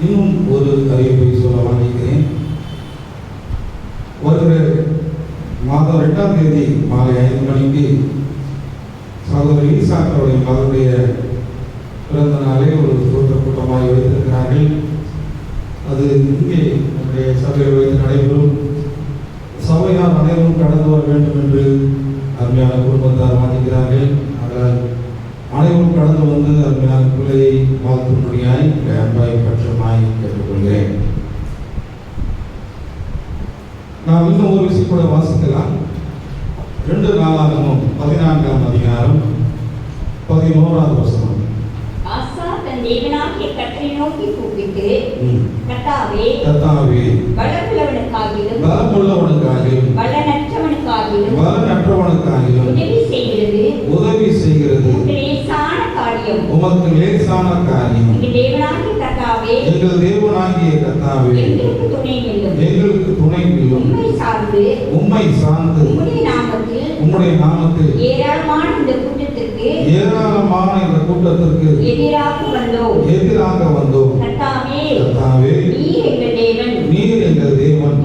இன்னும் ஒரு அறிவிப்பை சொல்ல வாங்கிக்கிறேன். வருகிற மாதம் 2ஆம் தேதி மாலை 5 மணிக்கு சகோதரி ஈசாக்களுடைய மகளுடைய பிறந்த நாளை ஒரு கூட்டமாக வைத்திருக்கிறார்கள். அது இங்கே நம்முடைய சபையில் வைத்து நடைபெறும். சபையார் அனைவரும் கடந்து வர வேண்டும் என்று அருமையான குடும்பத்தார் வாங்கிக்கிறார்கள். ஆனால் அனைவரும் கடந்து வந்து அருமையான பிள்ளையை வாழ்த்தும்படியாய் அன்பாய் பற்றமாய் கேட்டுக்கொள்கிறேன். நாம் இன்னும் ஒரு விஷயம் கூட வாசிக்கலாம். 2 நாளாகமம் 14ஆம் அதிகாரம் 11ஆவது வசனம். ஆசா தன் தேவனாகிய கர்த்தரை நோக்கி கூப்பிட்டு, கர்த்தாவே பலமுள்ளவனுக்காகிலும் பலனற்றவனுக்காகிலும் உதவி செய்கிறது உமக்கு லேசான காரியம். எங்கள் தேவனாகிய கர்த்தாவே எங்களுக்கு துணை நில்லும். உம்மை சார்ந்து உம்முடைய நாமத்தில் ஏராளமான இந்த கூட்டத்திற்கு எதிராக வந்தோம். கர்த்தாவே நீர் எங்கள் தேவன்.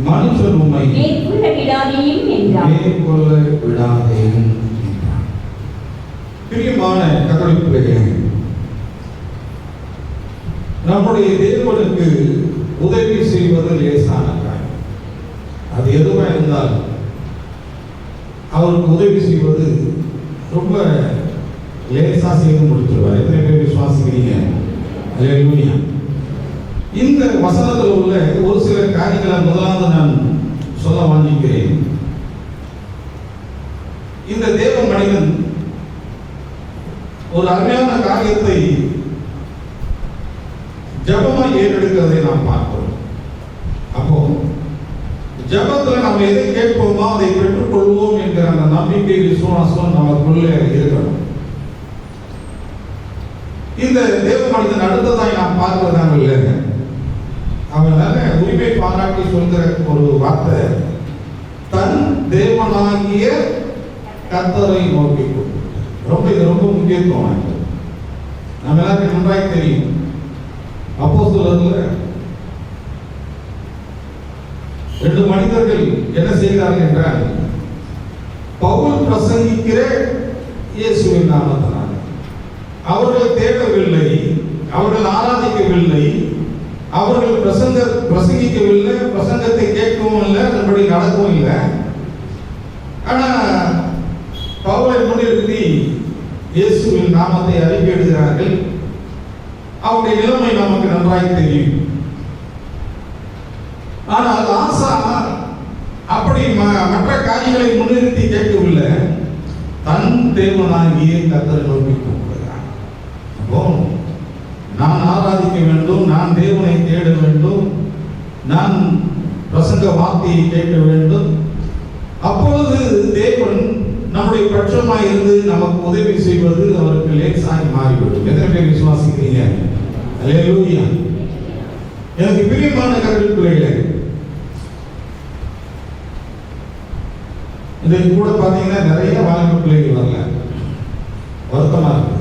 மனுஷன் உம்மை மேற்கொள்ள விடாதேயும் என்றார். பிரியமான கர்த்தருடைய பிள்ளைகளே, நம்முடைய தேவனுக்கு உதவி செய்வது லேசான காரியம். அது எதுவா இருந்தாலும் அவருக்கு உதவி செய்வது ரொம்ப லேசா செய்து முடிச்சிருவார். எத்தனை பேர் விசுவாசிக்கிறீங்க? அல்லேலூயா. இந்த வசனத்தில் உள்ள ஒரு சில காரியங்களை முதலாவது நான் சொல்ல வாங்கிக்கிறேன். இந்த தேவ மனிதன் ஒரு அருமையான காரியத்தை ஜபமாய் ஏறெடுக்கிறதை நாம் பார்க்கிறோம். அப்போ ஜபத்தில் நம்ம எதை கேட்போமோ அதை பெற்றுக்கொள்வோம் என்கிற அந்த நம்பிக்கை விசுவாசம் நமக்குள்ளே இருக்கணும். இந்த தேவ மனிதன் அடுத்ததாய் நாம் பார்க்கிறதாங்க இல்லைங்க, அவன் நல்ல உரிமை பாராட்டி சொல்கிற ஒரு வார்த்தை, தன் தேவனாகிய கர்த்தரை நோக்கி. இது ரொம்ப முக்கியத்துவம். நம்ம எல்லாருக்கும் நன்றாய் தெரியும். அப்போஸ்தலர்ல 2 மனிதர்கள் என்ன செய்கிறார்கள் என்றால், பவுல் பிரசங்கிக்கிற இயேசுவின் நாமத்தினால அவர்கள் தேடவில்லை, அவர்கள் ஆராதிக்கவில்லை, அவர்கள் பிரசங்கிக்கவில்லை, பிரசங்கத்தை கேட்கவும் இல்லை, அதன்படி நடக்கவும் இல்லை. ஆனா பவுலை முன்னிறுத்தி இயேசுவின் நாமத்தை அறிக்கையிடுகிறார்கள். அவருடைய நிலைமை நமக்கு நன்றாய் தெரியும். ஆனால் ஆசா அப்படி மற்ற காரியங்களை முன்னிறுத்தி கேட்கவில்லை, தன் தேவனாகிய கர்த்தரை நோக்கி கூப்பிடுகிறார். அப்போ நான் ஆராதிக்க வேண்டும், நான் தேவனை தேட வேண்டும், நான் பிரசங்க வார்த்தையை கேட்க வேண்டும். அப்பொழுது தேவன் நம்முடைய பட்சமாய் இருந்து நமக்கு உதவி செய்வது அவருக்கு லேசாய் மாறிவிடும். எத்தனை பேர் விசுவாசிக்கிறீங்க? அல்லேலூயா. எனக்கு பிரியமான கர்த்தருடைய பிள்ளைகளே, இன்றைக்கு கூட பார்த்தீங்கன்னா நிறைய வாலிப பிள்ளைகள் வரல, வருத்தமா இருக்கு.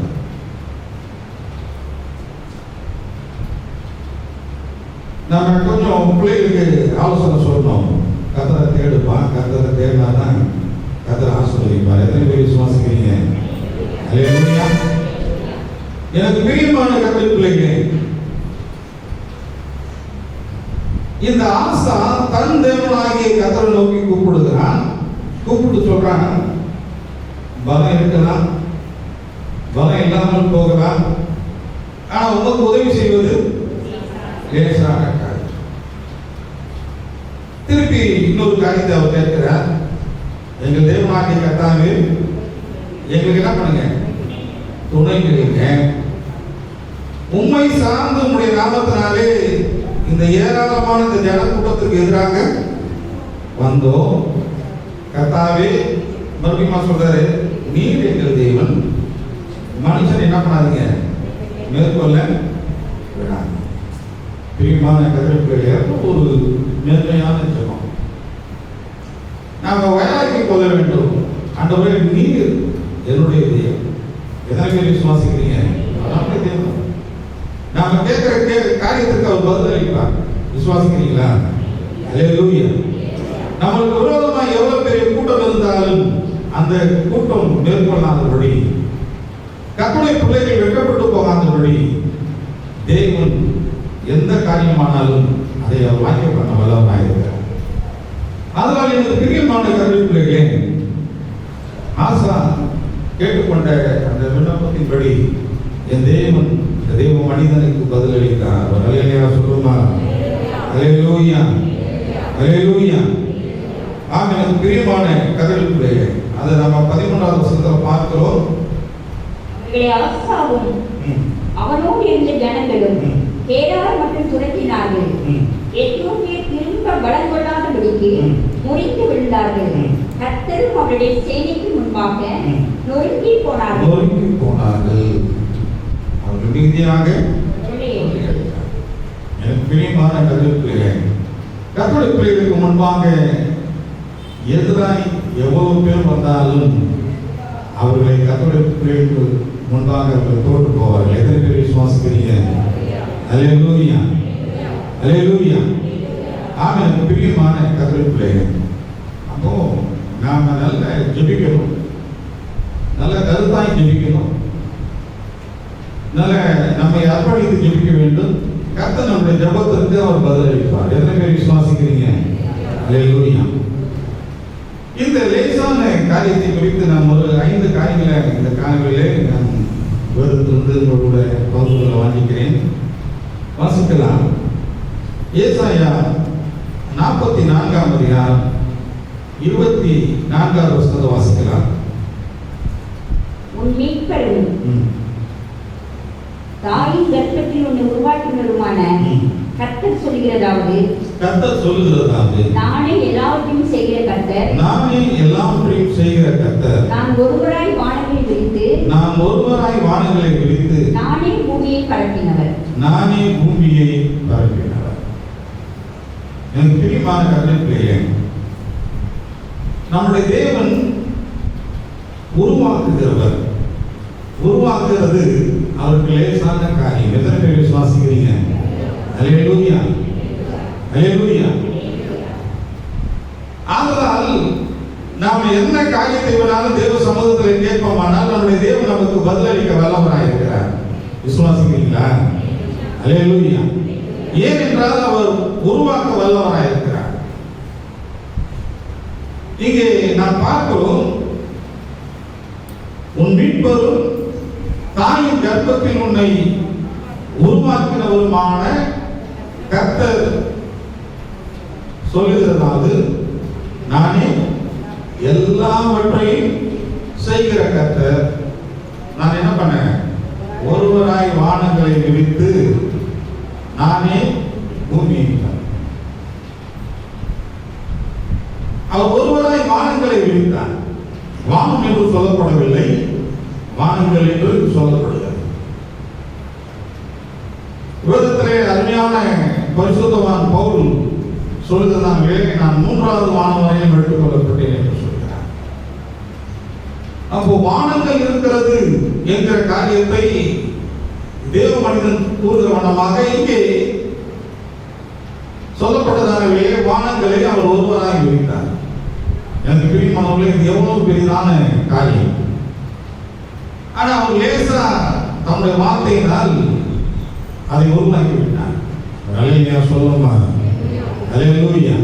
நாம கொஞ்சம் பிள்ளைகளுக்கு ஆலோசனை சொல்லணும். கர்த்தரை தேடுப்பா, கர்த்தரை தேடினாதான் கர்த்தரை ஆசீர்வதிப்பார். எத்தனை பேர் விசுவாசிக்கிறீங்க? அல்லேலூயா. எனக்கு பிரியமான கர்த்தருடைய பிள்ளைகளே, இந்த ஆசா தன் தேவனாகிய கர்த்தரை நோக்கி கூப்பிடுகிறான். கூப்பிட்டு சொல்றான், பலம் இருக்கலாம், பலம் இல்லாமல் போகலாம், ஆனா உங்களுக்கு உதவி செய்வது லேசான காரியம். திருப்பி இன்னொரு காரியத்தை அவர் கேட்கிறார், எங்கள் தேவனாகிய கர்த்தாவே எங்களுக்கு என்ன பண்ணுங்க, துணை நில்லுங்க. உம்மை சார்ந்து உம்முடைய நாமத்தினாலே இந்த ஏராளமான இந்த ஜனக்கூட்டத்திற்கு எதிராக வந்தோம். கர்த்தாவே, மறுபடியும் சொல்றாரு, நீர் எங்கள் தேவன், மனுஷன் என்ன பண்ணாதீங்க, மேற்கொள்ள விடாது. பிரியமான கருத்துக்கள் ஒரு நேர்மையான ஜெபம். நாங்கள் வயலாக்கி கொள்ள வேண்டும். ஆண்டவரே, நீர் என்னுடைய தேவன். எத்தனை பேர் விசுவாசிக்கிறீங்க? நம்முடைய தேவன். நாம கேட்கிற காரியத்துக்கு அவர் பதில் அளிப்பார். விசுவாசிக்கிறீங்களா? அல்லேலூயா. நம்மளுக்கு விரோதமா எவ்வளவு பெரிய கூட்டம் இருந்தாலும் அந்த கூட்டம் மேற்கொள்ளாதபடி, கர்த்தருடைய பிள்ளைகள் வெட்கப்பட்டு போகாதபடி தேவன் எந்த காரியமானாலும் அதை அவர் வாக்கிய பண்ண வல்லவராக இருக்கிறார். அதனால் எனக்கு பிரியமான கர்த்தருடைய பிள்ளைகளே, ஆசா கேட்டுக்கொண்ட அந்த விண்ணப்பத்தின்படி என் தேவன் தெய்வ மனிதனுக்கு பதிலளித்தார். அல்லேலூயா சொல்லுமா? அல்லேலூயா, அல்லேலூயா. ஆக எனக்கு பிரியமான கர்த்தருடைய பிள்ளைகளே, அதை நம்ம 13வது வசனத்தில் பார்க்கிறோம். ஆசாவும் அவனோடு இருந்த ஜனங்களும் கேதார் மற்றும் துரத்தினார்கள். எத்தோப்பியர் திரும்ப பலம் கொள்ளாதபடிக்கு முறித்து விழுந்தார்கள். கர்த்தரும் அவருடைய சேனைக்கு முன்பாக நொறுங்கி போனார்கள். அவர்கள் மீதியாக எனக்கு பிரியமான கர்த்தருடைய பிள்ளைகளுக்கு முன்பாக எதிராய் எவ்வளவு பேர் வந்தாலும் அவர்களை கர்த்தருடைய பிள்ளைகளுக்கு முன்பாக அவர்கள் தோற்று போவார்கள். எத்தனை பேர் விசுவாசிக்கிறீங்க? அல்லேலூயா, அல்லேலூயா. ஆக எனக்கு பிரியமான கர்த்தருடைய பிள்ளைகள், அப்போ நாம நல்ல ஜெபிக்கணும், நல்ல கருத்தாய் ஜெபிக்கணும், நல்ல நம்மை அர்ப்பணித்து ஜெபிக்க வேண்டும். கர்த்தர் நம்முடைய ஜெபத்திற்கு அவர் பதில் அளிப்பார். எத்தனை பேர் விசுவாசிக்கிறீங்க? அல்லேலூயா. இந்த லேசான காரியத்தை குறித்து நாம் ஒரு 5 காரியங்களை இந்த காரியங்களிலே நான் வேதத்திலிருந்து உங்களோட பகுதிகளை வாங்கிக்கிறேன். வாசிக்கலாம். ஏசாயா 44ஆம் அதிகாரம் 24வது வசனத்தை வாசிக்கலாம். உன் மீட்பரும் தாயின் கர்ப்பத்தில் உன்னை உருவாக்கினருமான கர்த்தர் சொல்லுகிறதாவது, நானே எல்லாவற்றையும் செய்கிற கர்த்தர், நானே எல்லாவற்றையும் செய்கிற கர்த்தர், நான் ஒருவராய் வானங்களை விரித்து, நானே பூமியை பரப்பினவர், நானே பூமியை பரப்பினவர். எனக்கு பிரியமான கர்த்தரே, நம்முடைய தேவன் உருவாக்குகிறவர். உருவாக்குகிறது அவருக்கு லேசான காரியம். எத்தனை பேர் விசுவாசிக்கிறீங்க? அல்லேலூயா, அல்லேலூயா. ஆதலால் நாம் என்ன காரியத்தை வேணாலும் தேவ சமூகத்தில் கேட்போமானால் நம்முடைய தேவன் நமக்கு பதிலளிக்க வல்லவராக இருக்கிறார். விசுவாசிக்கிறீங்களா? அல்லேலூயா. ஏனென்றால் அவர் உருவாக்க வல்லவராக இருக்கிறார். இங்கே நாம் பார்க்கிறோம், உன் மீட்பரும் தாயின் கர்ப்பத்தில் உன்னை உருவாக்கினவருமான கர்த்தர் சொல்லுகிறதாவது, நானே எல்லாவற்றையும் செய்கிற கர்த்தர். நான் என்ன பண்ணேன்? ஒருவராய் வானங்களை விரித்து, நானே பூமியை. அவர் ஒருவராய் வானங்களை விரித்தார். வானம் என்று சொல்லப்படவில்லை, வானங்கள் என்று சொல்லப்படுகிறது. வேதத்திலே அருமையான பரிசுத்தவான் பவுல் சொல்லுகிறாங்களே, நான் 3வது வானம் வரையும் எடுத்துக் கொள்ளப்பட்டேன் என்று சொல்கிறார். அப்போ வானங்கள் இருக்கிறது என்கிற காரியத்தை தேவ மனிதன் கூறுகிற வண்ணமாக இங்கே சொல்லப்பட்டதாகவே வானங்களை அவர் ஒருவராக விரித்தார். எனக்கு பிரியமானவர்களே, இது எவ்வளவு பெரிதான காரியம். ஆனா அவர் லேசா தன்னுடைய வார்த்தையினால் அதை உருவாக்கி விட்டார். அல்லேலூயா சொல்லுமா? அல்லேலூயா.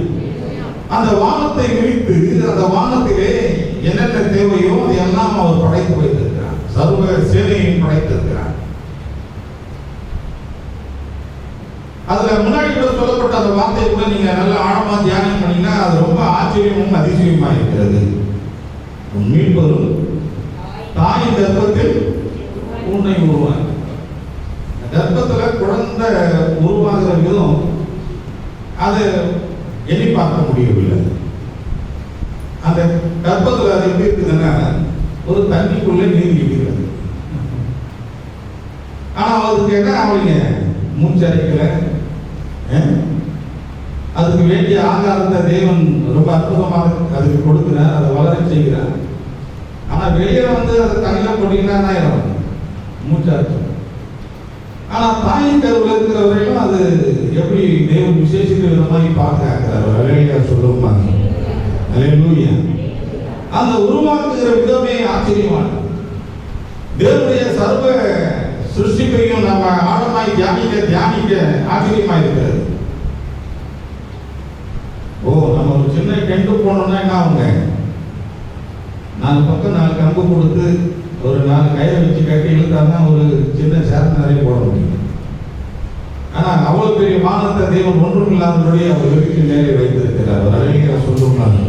அந்த வானத்தை விரித்து அந்த வானத்திலே என்னென்ன தேவையோ அதையெல்லாம் அவர் படைத்து வைத்திருக்கிறார். சர்வ சேனையையும் படைத்திருக்கிறார். அதுல முன்னாடி கூட சொல்லப்பட்ட அந்த வார்த்தையை கூட நீங்க நல்ல ஆழமா தியானம் பண்ணீங்கன்னா அது ரொம்ப ஆச்சரியமும் அதிசயமா இருக்கிறது. மீட்பரும் தாயின் கர்ப்பத்தில் உன்னை உருவாங்க. கர்ப்பத்துல குழந்தை உருவாகிற விதம் அதை எண்ணி பார்க்க முடியவில்லை. அந்த கர்ப்பத்தில் அது எப்படி இருக்குதுன்னா ஒரு தண்ணிக்குள்ளே நீர் இருக்கிறது. ஆனா அதுக்கு என்ன அவளுங்க மூச்சரிக்கல, அதுக்கு வேண்டிய ஆகாரத்தை தேவன் ரொம்ப அற்புதமாக அதுக்கு கொடுக்கிறார், அதை வளர செய்கிறார். ஆனா வெளியே வந்து அதை தனியாக போட்டீங்கன்னா மூச்சாச்சு. ஆனா தாயின் கருவில் இருக்கிற வரையும் அது எப்படி தேவன் விசேஷித்த விதமாய் பாதுகாக்கிறார். அல்லேலூயா சொல்லுமா? அல்லேலூயா. அந்த உருவாக்குகிற விதமே ஆச்சரியமானது. தேவனுடைய சர்வ சிருஷ்டிப்பையும் நம்ம ஆழமாய் தியானிக்க ஆச்சரியமா இருக்கிறது. நம்ம ஒரு சின்ன டென்ட் போனோம்னா என்ன ஆகுங்க? 4 பக்கம் 4 கம்பு கொடுத்து ஒரு 4 கயிறை வச்சு கட்டி இழுத்தாதான் ஒரு சின்ன சேர் நிறைய போட முடியும். ஆனா அவ்வளவு பெரிய வானத்தை தேவன் ஒன்றும் இல்லாதபடி அவர் வீட்டு நேரே வைத்திருக்கிறார். ஒரு அழகிய சொல்லுவாங்க.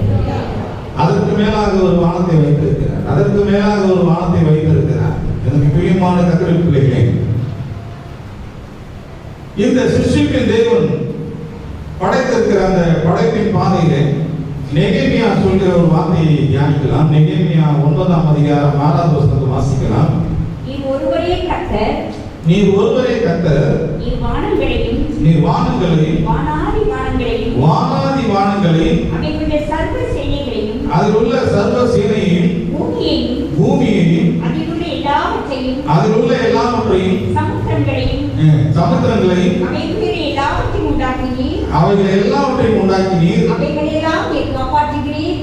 அதற்கு மேலாக ஒரு வானத்தை வைத்திருக்கிறார். அதற்கு மேலாக ஒரு வானத்தை வைத்திருக்கிறார். எனக்கு பிரியமான கர்த்தருடைய பிள்ளைகளே, இந்த சிருஷ்டிப்பின் தேவன் படைத்திருக்கிற அந்த படைப்பின் பாதையிலே நெகேமியா சொல்கிற ஒரு வார்த்தையை தியானிக்கலாம். நெகேமியா 9ஆம் அதிகாரம் 6வது வசனத்தை வாசிக்கலாம். நீர் ஒருவரே கர்த்தர், நீர் ஒருவரே கர்த்தர், நீர் வானங்களையும் வானாதி வானங்களையும் அவைகளுடைய சர்வ சேனைகளையும் அதில் உள்ள சர்வ சேனையையும் பூமியையும் அதில் உள்ள எல்லாவற்றையும் சமுத்திரங்களையும் அவைகள் எல்லாவற்றையும் உண்டாக்கினீர். அவைகளெல்லாம் நீர் காப்பாற்றுகிறீர்.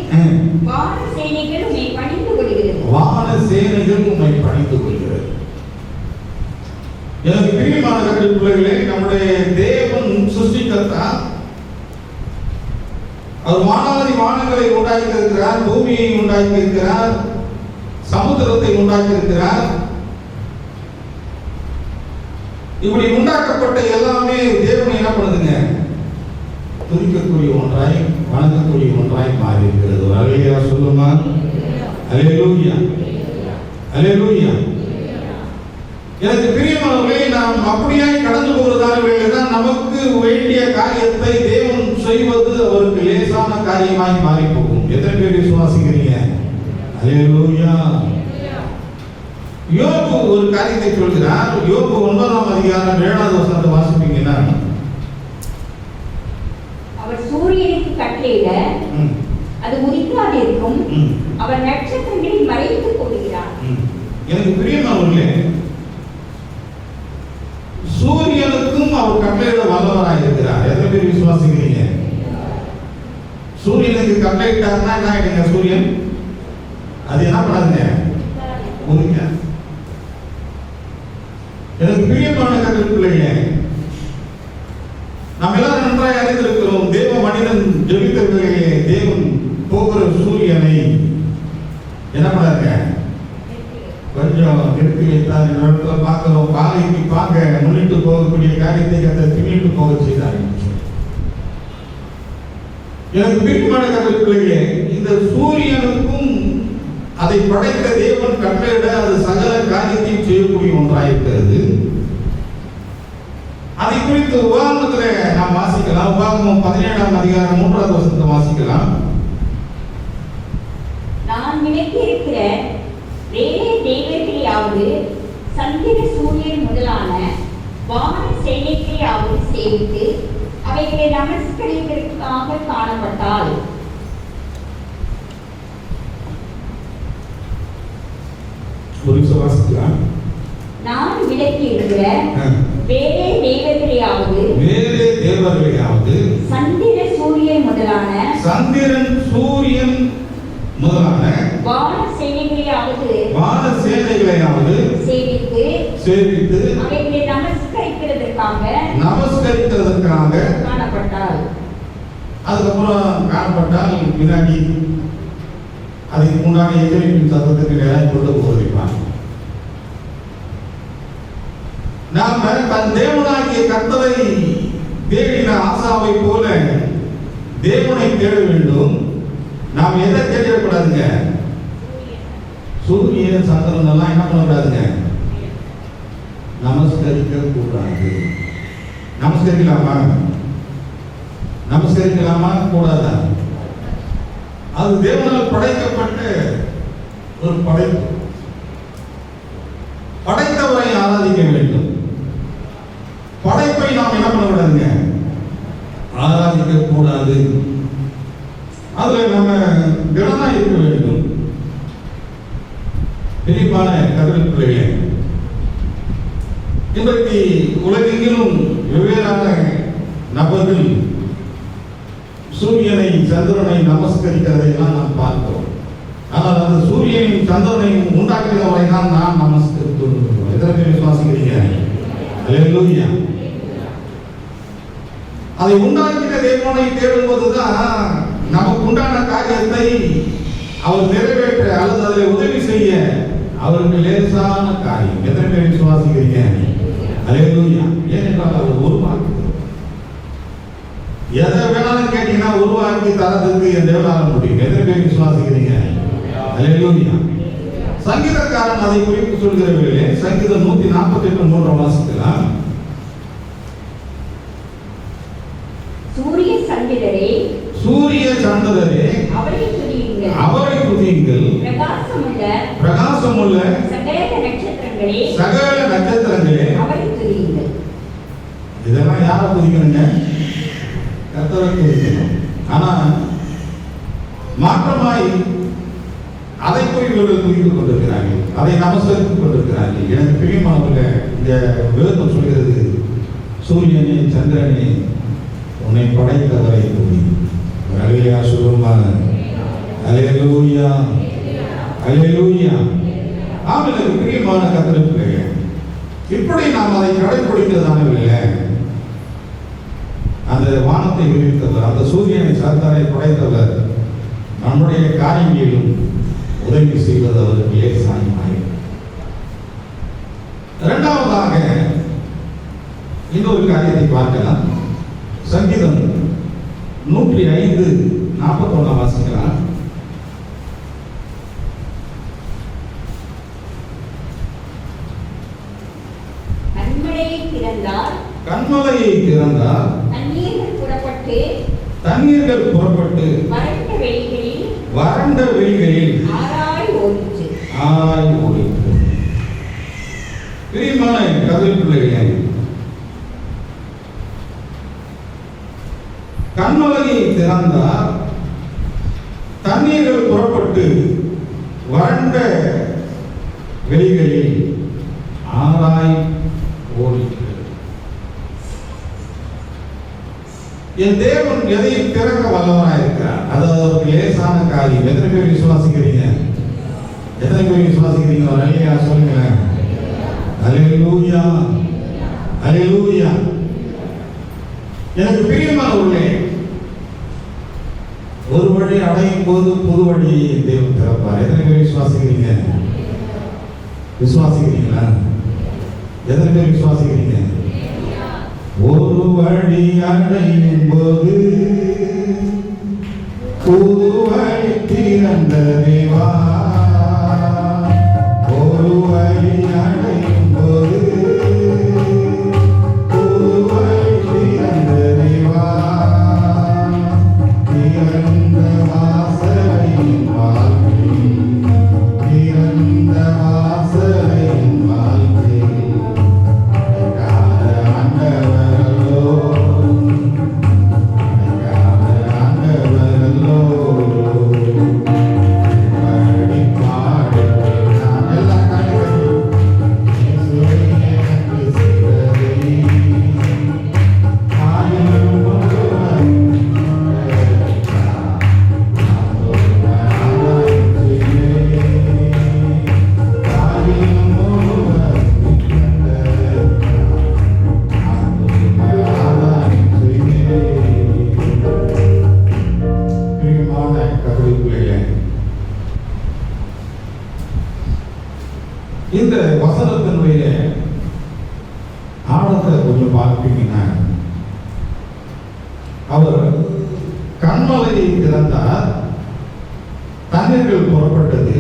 வான சேனைகள் உம்மை பணிந்து கொள்கிறது. வான சேனைகள் உம்மை பணிந்து கொள்கிறது. எனக்கு பிரியமான கர்த்தருடைய பிள்ளைகளே, நம்முடைய தேவன் சிருஷ்டிகர்த்தா. அவர் வானாதி வானங்களை உண்டாக்கி இருக்கிறார், பூமியை உண்டாக்கி இருக்கிறார், சமுத்திரத்தை உண்டாக்கி இருக்கிறார். இப்படி உண்டாக்கப்பட்ட எல்லாமே தேவன் என்ன பண்ணுதுங்க? துதிக்கக்கூடிய ஒன்றாய், வணங்கக்கூடிய ஒன்றாய் மாறி இருக்கிறது. அல்லேலூயா சொல்லுமா? அல்லேலூயா, அல்லேலூயா. எனக்கு பிரியமானவர்களே, நாம் அப்படியாய் கடந்து போகிறதால் நமக்கு வேண்டிய காரியத்தை தேவன் செய்வது அவருக்கு லேசான காரியமாய் மாறி போகும். எத்தனை பேர் விசுவாசிக்கிறீங்க? அல்லேலூயா. யோபு ஒரு காரியத்தை சொல்கிறார். யோபு 9ஆம் அதிகாரம் 7வது வசனத்தை வாசிப்பீங்கன்னா, அவர் சூரியனுக்கு கட்டளையிட அது உதிக்காதிருக்கும், அவர் நட்சத்திரங்களை மறைத்துக் கொள்கிறார். எனக்கு பிரியமானவர்களே, சூரியனுக்கும் அவர் கட்டளையிட வல்லவராய் இருக்கிறார். எத்தனை பேர் விசுவாசிக்கிறீங்க? சூரியனுக்கு கட்டளையிட்டாருன்னா என்ன ஆயிடுங்க? சூரியன் அது என்ன பண்ணாதுங்க? உதிக்க. எனக்கு பிரியமான கர்த்தருடைய பிள்ளைகளே, நாம் எல்லாரும் நன்றாய் அறிந்திருக்கிறோம். தேவ மனிதன் ஜெபித்தவர்களே, தேவன் போகிற சூரியனை என்ன பண்ணாருங்க? கொஞ்சம் நிறுத்தி வைத்தார். இந்த இடத்துல பார்க்கிறோம், காலைக்கு பார்க்க முன்னிட்டு போகக்கூடிய காரியத்தை கர்த்தர் பின்னிட்டு போக செய்தார். எனக்கு பிரியமான கர்த்தருடைய பிள்ளைகளே, இந்த சூரியனுக்கும் அதை படைத்த தேவன் கட்டளையிட அது சகல காரியத்தையும் செய்யக்கூடிய ஒன்றாயிருக்கிறது. அதை குறித்து உபாகமத்தில் நாம் வாசிக்கலாம். உபாகமம் 17ஆம் அதிகாரம் 3வது வசனத்தை வாசிக்கலாம். நான் விளக்கியிருக்கிற வேறே தெய்வங்களையாவது சந்திர சூரியன் முதலான வான சேனைகளையாவது சேவித்து அவைகளை நமஸ்கரிப்பதற்காக காணப்பட்டால், நான் விளக்கி இருக்கிற வேறே தேவர்களையாவது சந்திர சூரியன் முதலான வான சேனைகளையாவது சேவித்து அவைகளை நமஸ்கரிக்கிறதற்காக காணப்பட்டால், அதுக்கப்புறம் காணப்பட்டால் பின்னாடி அதுக்கு முன்னாடி எதிர்ப்பின் சத்தத்துக்கு நேரம் கொண்டு போகிறான். நாம் தன் தேவனாகிய கர்த்தரை தேடின ஆசாவை போல தேவனை தேட வேண்டும். நாம் எதை தேடக்கூடாதுங்க? சூரியன் சந்திரன் எல்லாம் என்ன பண்ணக்கூடாதுங்க? நமஸ்கரிக்க கூடாது. நமஸ்கரிக்கலாமா கூடாதா? அது தேவனால் படைக்கப்பட்ட ஒரு படைப்பு. படைத்தவரை ஆராதிக்க வேண்டும். படைப்பை நாம் என்ன பண்ணக்கூடாதுங்க? ஆராதிக்க கூடாது. அதுல நம்ம கவனமா இருக்க வேண்டும். பிரிப்பான கர்த்தருடைய பிள்ளைகளே, இன்றைக்கு உலகெங்கிலும் வெவ்வேறான நபர்கள் சூரியனை சந்திரனை நமஸ்கரிக்கிறதை எல்லாம் நாம் பார்க்கிறோம். ஆனால் அந்த சூரியனையும் சந்திரனையும் உண்டாக்கினவரை தான் நாம் நமஸ்கரித்து கொண்டிருக்கிறோம். எத்தனை விசுவாசிக்கிறீங்க? அல்லேலூயா. அதை உண்டாக்கின தேவனை தேடும்போதுதான் நமக்கு உண்டான காரியத்தை அவர் நிறைவேற்ற அல்லது அதில் உதவி செய்ய அவருக்கு லேசான காரியம். எத்தனை பேர் விசுவாசிக்கிறீங்க? அல்லேலூயா. ஏனென்றால் அவர் உருவாக்குகிறார். எதை வேணாலும் கேட்டீங்கன்னா உருவாக்கி தரதுக்கு என் தேவனால முடியும். எத்தனை பேர் விசுவாசிக்கிறீங்க? அல்லேலூயா. சங்கீதக்காரன் அதை குறித்து சொல்கிறவர்களே, சங்கீதம் 148:3 வாசிக்கலாம். சூரிய சந்திரரே, சூரிய சந்திரரே, அவரை துதியுங்கள். அவரை துதியுங்கள். பிரகாசமுள்ள சகல நட்சத்திரங்களே, சகல நட்சத்திரங்களே, அவரை துதியுங்கள். இதெல்லாம் யாரை துதிக்கணுங்க? கர்த்தரை துதிக்கணும். ஆனா மாற்றமாய் அதை போய் இவர்கள் துதித்துக் கொண்டிருக்கிறார்கள், அதை நமஸ்கரித்துக் கொண்டிருக்கிறார்கள். எனக்கு பிரியமானவர்களே, இந்த வேதம் சொல்கிறது, சூரியனே சந்திரனே உன்னை படைத்தவரை துதி. அல்லேலூயா சொல்லுவாங்க. அல்லேலூயா, அல்லேலூயா. ஆம், எனக்கு பிரியமான கர்த்தருடைய பிள்ளைகளே, இப்படி நாம் அதை கடைபிடிக்கிறதான இல்லை. அந்த வானத்தை விரித்தவர், அந்த சூரியனை சந்திரனை படைத்தவர் நம்முடைய காரியங்களிலும் உதவி செய்வது அவருக்கு லேசாய். இரண்டாவதாக இன்னொரு காரியத்தை பார்க்கலாம். சங்கீதம் 105:41 வாசிக்கலாம். கண்மலையை திறந்தார், தண்ணீர்கள் புறப்பட்டு வறண்ட வெளிகளில் ஆராய் ஓடிற்று. பிரியமான கதை பிள்ளைகளே, கண்மலையை திறந்தார், தண்ணீர்கள் புறப்பட்டு வறண்ட வெளிகளில் ஆராய் ஓடிற்று. என் தேவன் எதையும் திறக்க வல்லவராக இருக்கிறார். அது அவருக்கு லேசான காரியம். எத்தனை பேர் விசுவாசிக்கிறீங்க? எத்தனை பேர் விசுவாசிக்கிறீங்க? அல்லேலூயா சொல்லுங்களேன். அல்லேலூயா, அல்லேலூயா. எனக்கு பிரியமானவர்களே, ஒரு வழி அடையும் போது புது வழியை தேவன் திறப்பார். எத்தனை பேர் விசுவாசிக்கிறீங்க? விசுவாசிக்கிறீங்களா? எத்தனை பேர் விசுவாசிக்கிறீங்க? ஒரு வழி அடையும் போது புது வழி திறந்த தேவா. ஒரு வழி அடையும் போது புது வழி திறந்த தேவா. திறந்த வாசலின் வாழ்க்கை, திறந்த வாசலின் வாழ்க்கை. இந்த வசனத்தினுடைய ஆழத்தை கொஞ்சம் பார்ப்பீங்கன்னா, அவர் கண்மலையை திறந்தார், தண்ணீர்கள் புறப்பட்டது.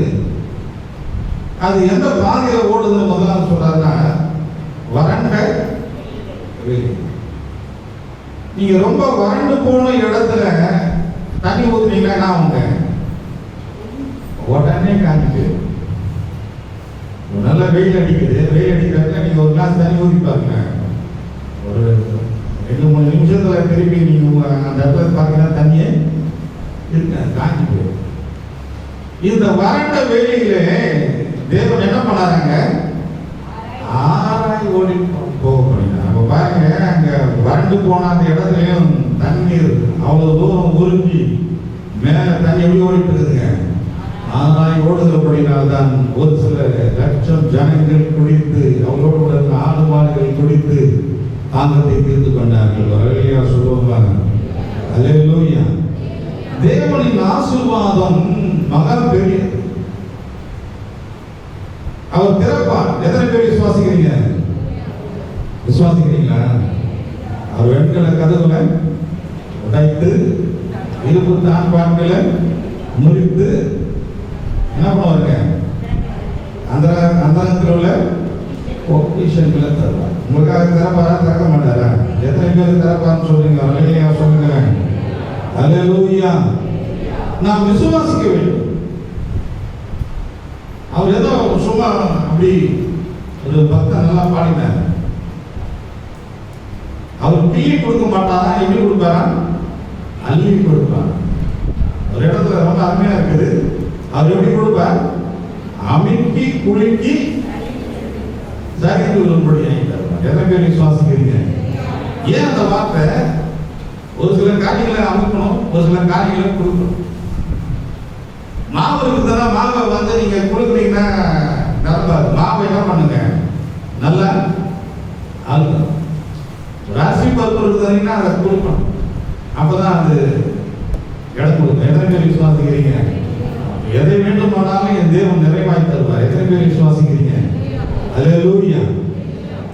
அது எந்த பாதையில ஓடுதுன்னு முதல்ல சொல்றாருன்னா, வறண்ட வெளி. நீங்க ரொம்ப வறண்டு போன இடத்துல தண்ணி ஊத்துனீங்கன்னா அவங்க உடனே காஞ்சிட்டு, நல்ல வெயில் அடிக்குது, வெயில் அடிக்கிறதுல நீங்க ஒரு கிளாஸ் தண்ணி ஊற்றி பாருங்க, ஒரு 2-3 நிமிஷத்துல திருப்பி நீங்க அந்த இடத்துல பார்த்தீங்கன்னா தண்ணியே இருக்க காஞ்சி போயிடும். இந்த வறண்ட வேலையில தேவன் என்ன பண்ணாராங்க? ஆராய் ஓடி போக போறீங்க. அப்ப பாருங்க, அங்க வறண்டு போன அந்த இடத்துலயும் தண்ணீர் அவ்வளவு தூரம் உருக்கி மேல தண்ணி எப்படி ஓடிட்டு இருக்குதுங்க. ஆனாய் ஓடுகிறபடினால்தான் ஒரு சில லட்சம் ஜனங்கள் குடித்து, அவங்களோடு கூட இருந்த ஆடு மாடுகள் குடித்து தாங்கத்தை தீர்த்து கொண்டார்கள். அல்லேலூயா சொல்லுவாங்க. அல்லேலூயா. தேவனின் ஆசீர்வாதம் மகா பெரியது. அவர் திறப்பார். எத்தனை பேர் விசுவாசிக்கிறீங்க? விசுவாசிக்கிறீங்களா? அவர் வெண்கல கதவுல உடைத்து இருப்பு தான்பான்களை முறித்து என்ன பண்ணுவாருங்க? அந்த உள்ள பொக்கிஷன்களை தருவார். உங்களுக்காக திறப்பாரா திறக்க மாட்டாரா? எத்தனை பேர் திறப்பார்னு சொல்றீங்க? அல்லேலூயா சொல்லுங்க. அல்லேலூயா. நாம் விசுவாசிக்க வேண்டும். அவர் ஏதோ சும்மா அப்படி ஒரு பக்தன் நல்லா பாடினார். அவர் கிள்ளி கொடுக்க மாட்டாரா? எப்படி கொடுப்பாரா? அள்ளி கொடுப்பார். ஒரு இடத்துல ரொம்ப அருமையா இருக்குது. அவர் எப்படி கொடுப்பார்? அமுக்கி குலுக்கி சரிந்து விடும்படி ஆகிட்டார். எத்தனை பேர் விசுவாசிக்கிறீங்க? ஏன் அந்த வார்த்தை? ஒரு சில காரியங்களை அமுக்கணும், ஒரு சில காரியங்களை கொடுக்கணும். மாவு இருக்குதுன்னா மாவை வந்து நீங்க கொடுக்குறீங்கன்னா நடக்காது. மாவை என்ன பண்ணுங்க? நல்லா அழுத்தம். ராசி பருப்பு இருக்குதுன்னா அதை கொடுக்கணும். அப்பதான் அது இடம் கொடுக்கும். எத்தனை பேர் விசுவாசிக்கிறீங்க? எதை வேண்டுமானாலும் என் தேவன் நிறைவாய் தருவார். எத்தனை பேர் விசுவாசிக்கிறீங்க? அல்லேலூயா.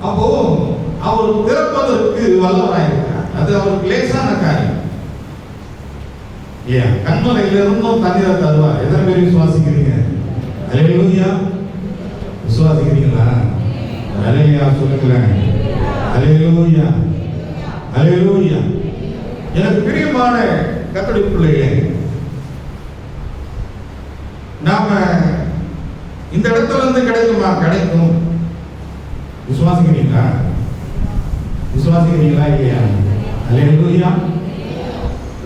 அப்போ அவர் திறப்பதற்கு வல்லவராயிருக்கிறார். அது அவருக்கு லேசான காரியம். ஏன் கண்மலையில இருந்தும் தண்ணீரை தருவார். எத்தனை பேர் விசுவாசிக்கிறீங்க? அல்லேலூயா. விசுவாசிக்கிறீங்களா? அல்லேலூயா சொல்லுங்களேன். அல்லேலூயா. அல்லேலூயா. எனக்கு பிரியமான கர்த்தருடைய பிள்ளைகளே, நாம இந்த இடத்துல இருந்து கிடைக்குமா? கிடைக்கும். விசுவாசிக்கிறீங்களா? விசுவாசிக்கிறீங்களா இல்லையா? அல்லேலூயா.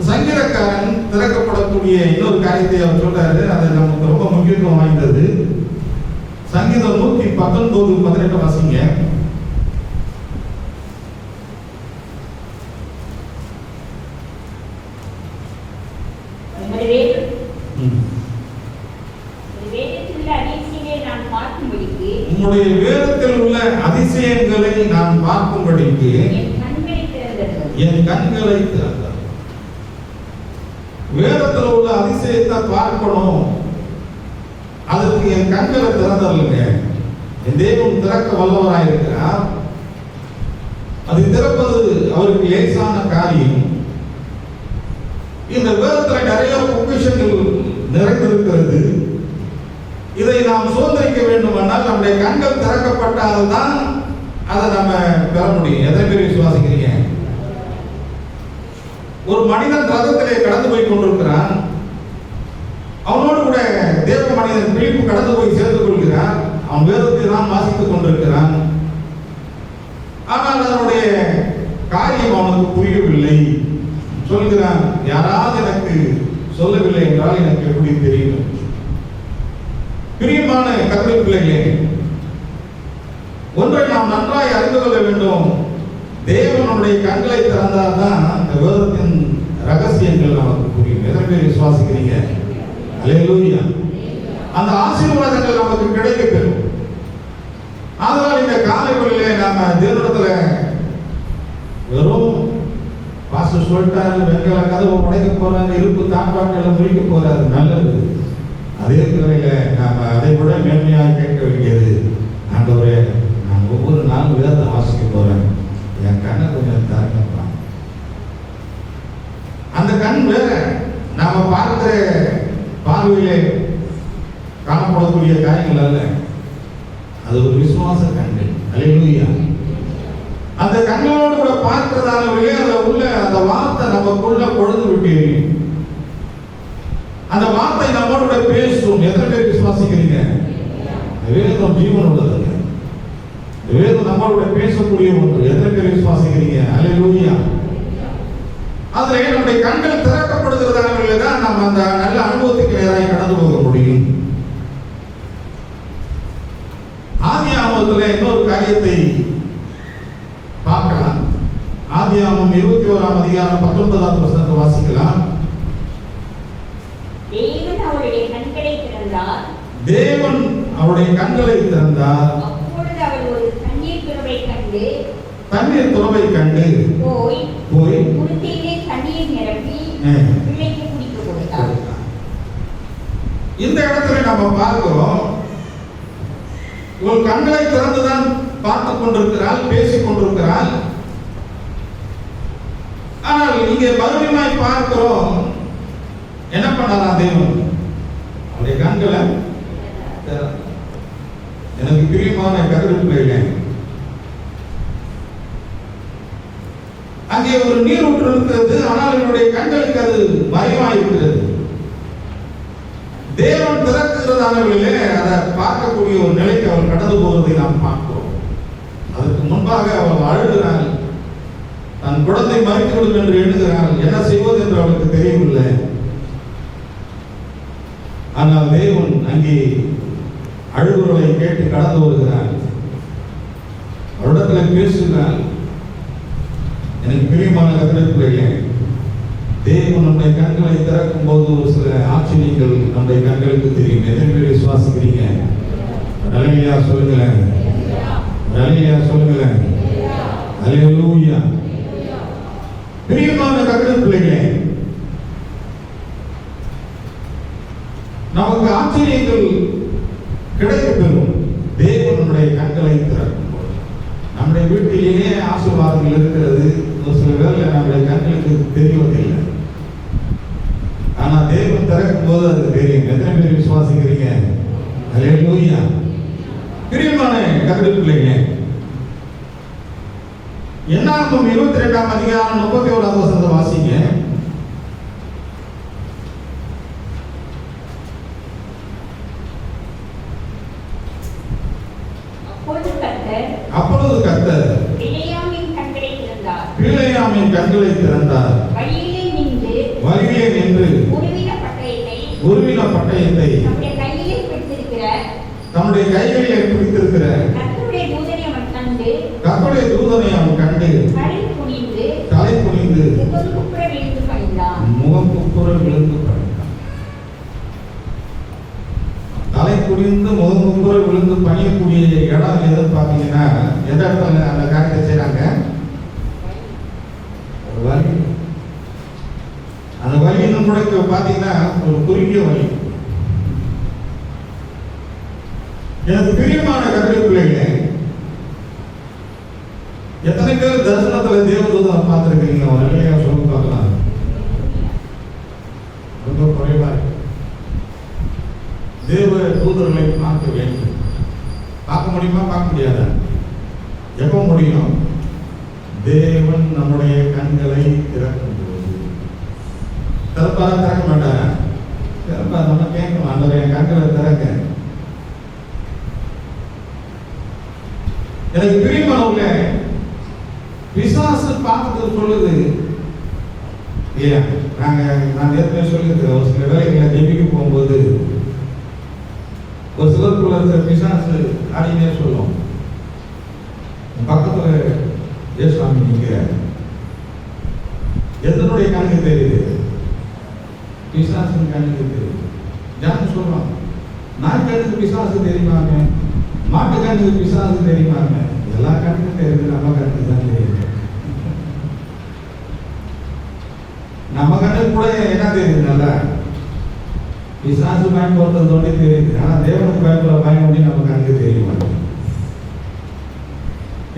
சங்கீதக்காரன் திறக்கப்படக்கூடிய இன்னொரு காரியத்தை அவர் சொல்றாரு. அது நமக்கு ரொம்ப முக்கியத்துவம் வாய்ந்தது. சங்கீதம் 119:18 வாசிங்க. உம்முடைய வேதத்தில் உள்ள அதிசயங்களை நான் பார்க்கும்படிக்கு என் கண்களை திறந்தார். வேதத்தில் உள்ள அதிசயத்தை பார்க்கணும், அதற்கு என் கண்களை திறந்தல்லுங்க. என் தேவன் திறக்க வல்லவராயிருக்கிறார். அது திறப்பது அவருக்கு லேசான காரியம். இந்த வேதத்தில் நிறைய பொக்கிஷங்கள் நிறைந்திருக்கிறது. இதை நாம் சுதந்திரிக்க வேண்டுமானால் நம்முடைய கண்கள் திறக்கப்பட்டால்தான் அதை நம்ம பெற முடியும். எத்தனை பேர் விசுவாசிக்கிறீங்க? ஒரு மனிதன் ரதத்திலே கடந்து போய் கொண்டிருக்கிறான். அவனோடு கூட தேவ மனிதன் பிலிப்பு கடந்து போய் சேர்ந்து கொள்கிறான். அவன் வேதத்தை தான் வாசித்துக் கொண்டிருக்கிறான். ஆனால் அதனுடைய காரியம் அவனுக்கு புரியவில்லை. சொல்கிறான், யாராவது எனக்கு சொல்லவில்லை என்றால் எனக்கு எப்படி தெரியும்? பிரியமான கர்த்தருடைய பிள்ளைகளே, ஒன்றை நாம் நன்றாய் அறிந்து கொள்ள வேண்டும். தேவனுடைய கண்களை திறந்தால்தான் அந்த வேதத்தின் ரகசியங்கள் நமக்கு புரியும். எத்தனை பேர் விசுவாசிக்கிறீங்க? அல்லேலூயா. அந்த ஆசீர்வாதங்கள் நமக்கு கிடைக்க பெறும். அதனால் இந்த காலைகளிலே நாம தேவனிடத்துல வெறும் பாஸ்டர் சொல்லிட்டாரு, வெண்கல கதவை உடைக்க போறாரு, இருப்பு தாப்பாக்களை முறிக்க போறாரு, நல்லது. அதே துறையில நாம அதை விட மேன்மையாக கேட்க வேண்டியது, ஆண்டவரே நான் ஒவ்வொரு நாளும் வேதத்தை வாசிக்க போறேன், என் கண்ணை கொஞ்சம் திறக்கப்பா. அந்த கண் வேற நாம பார்க்கிற பார்வையிலே காணப்படக்கூடிய காரியங்கள் அல்ல. அது ஒரு விசுவாச கண்கள். அல்லேலூயா. அந்த கண்களோடு கூட பார்க்கிறதானவர்களே, அதுல உள்ள அந்த வார்த்தை நமக்குள்ள பொழுது விட்டு அந்த வார்த்தை நம்மோடு கூட பேசும். எத்தனை பேர் விசுவாசிக்கிறீங்க? வேதம் ஜீவன் உள்ளது. வேதம் நம்மளோட பேசக்கூடிய ஒன்று. எத்தனை பேர் விசுவாசிக்கிறீங்க? அல்லேலூயா. அதுல நம்முடைய கண்கள் திறக்கப்படுகிறதானவர்களே தான் நம்ம அந்த நல்ல அனுபவத்துக்கு நேராக கடந்து போக முடியும். ஆதியாகமத்திலே இன்னொரு காரியத்தை ஆதியாகமம் 21ஆம் அதிகாரம் 19ஆவது வசனத்தை வாசிக்கலாம். தேவன் அவருடைய கண்களை திறந்தார். தேவன் அவருடைய கண்களை திறந்தார். அப்பொழுது அவர் ஒரு தண்ணீர் துறவை கண்டு போய் குருத்திலே தண்ணீர் நிரப்பி பிள்ளைக்கு குடிக்க கொடுத்தார். இந்த இடத்துல நம்ம பார்க்கிறோம், இவள் கண்களை திறந்துதான் பார்த்துக் கொண்டிருக்கிறாள், பேசிக் கொண்டிருக்கிறாள். ஆனால் இங்கே மறுபடியும் பார்க்கிறோம், என்ன பண்ணலாம் தேவன்? அவருடைய கண்களை எனக்கு பிரியமான கருவில்லை, அங்கே ஒரு நீரூற்று இருக்கிறது, ஆனால் என்னுடைய கண்களுக்கு அது மறைவாயிருக்கிறது. தேவன் திறக்கிறதானவர்களே அதை பார்க்கக்கூடிய ஒரு நிலைக்கு அவள் கடந்து போவதை நாம் பார்க்கிறோம். அதற்கு முன்பாக அவள் அழுகிறாள், தன் குழந்தை மறைத்துவிடும் என்று எண்ணுகிறாள். என்ன செய்வது என்று அவளுக்கு தெரியவில்லை. ஆனால் தேவன் அங்கே அழுகுறலை கேட்டு கடந்து வருகிறாள், அவரிடத்தில் பேசுகிறாள். எனக்கு பிரியமான கருத்துக்களே, தேவன் நம்முடைய கண்களை திறக்கும் போது ஒரு சில ஆச்சரியங்கள் நம்முடைய கண்களுக்கு தெரியும். எத்தனை பேர் விசுவாசிக்கிறீங்க? அல்லேலூயா சொல்லுங்களேன், அல்லேலூயா சொல்லுங்களேன், அல்லேலூயா. பிரியமான கருத்துக்களே, நமக்கு ஆச்சரியங்கள் கிடைக்கப்பெறும் தேவன் நம்முடைய கண்களை திறக்கும் போது. நம்முடைய வீட்டிலேயே ஆசீர்வாதங்கள் இருக்கிறது, ஒரு சில வேளை நம்முடைய கண்களுக்கு தெரிவதில்லை. ஆனா தேவன் திறக்கும் போது அது தெரியும். எத்தனை பேர் விசுவாசிக்கிறீங்க? அல்லேலூயா. பிரியமான கருத்துக்களே, என்னாகும் 22ஆம் அதிகாரம் 31ஆவது வசனத்தை வாசிங்க. அப்பொழுது கர்த்தர் பிலேயாமின் கண்களை திறந்தார். வழியிலே நின்று உருவின பட்டயத்தை தம்முடைய கைகளிலே பிடித்திருக்கிற கர்த்தருடைய தூதனை அவன் கண்டு தலை குனிந்து முகம் குப்புற விழுந்து பணிந்தான். தலை குனிந்து முகம் குப்புற விழுந்து பணியக்கூடிய இடம் எதுன்னு பார்த்தீங்கன்னா, எந்த இடத்துல அந்த காரியத்தை செய்யறாங்க? வலி. அந்த வலின்னு கூட பார்த்தீங்கன்னா ஒரு குறுகிய வலி. எனக்கு பிரியமான கருத்துக்களே, எத்தனை பேர் தரிசனத்துல தேவதூதனை பார்த்திருக்கீங்க? வரலையா சொல்லி பார்க்கலாம். ரொம்ப குறைவா இருக்கு. தேவ தூதர்களை பார்க்க வேண்டும். பார்க்க முடியுமா? பார்க்க முடியாதா? எப்போ முடியும்? தேவன் நம்முடைய கண்களை திறக்கும் போது. திறப்பாரா? திறக்க மாட்டாரா? திறப்பா. நம்ம கேட்கணும், ஆண்டவரே என் கண்களை திறக்க. எனக்கு பிரியமானவங்க, பிசாசு பார்த்து சொல்லுது இல்லையா? நான் ஏற்கனவே சொல்லியிருக்கிறேன், ஒரு சில வேலைகளை ஜெபிக்க போகும்போது ஒரு சிலருக்குள்ள இருக்கிற பிசாசு ஆடினே சொல்லும், பக்கத்துல ஏசுவாமி நீங்க எதனுடைய கண்ணுக்கு தெரியுது? பிசாசின் கண்ணுக்கு தெரியுது. ஜான் சொல்றான், நான் கண்ணுக்கு பிசாசு தெரியுமாங்க, மாட்டு கண்ணுக்கு பிசாசு தெரியுமாங்க. எல்லா கண்ணுக்கும் தெரியுது, நம்ம கண்ணுக்கு தான் தெரியுது. நம்ம கண்ணுக்கு கூட என்ன தெரியுது? நல்லா பிசாசு பயன்படுத்துறதோட தெரியுது. ஆனா தேவனுக்கு பயன்படுத்தி நம்ம கண்ணுக்கு தெரிய மாட்டேங்குது.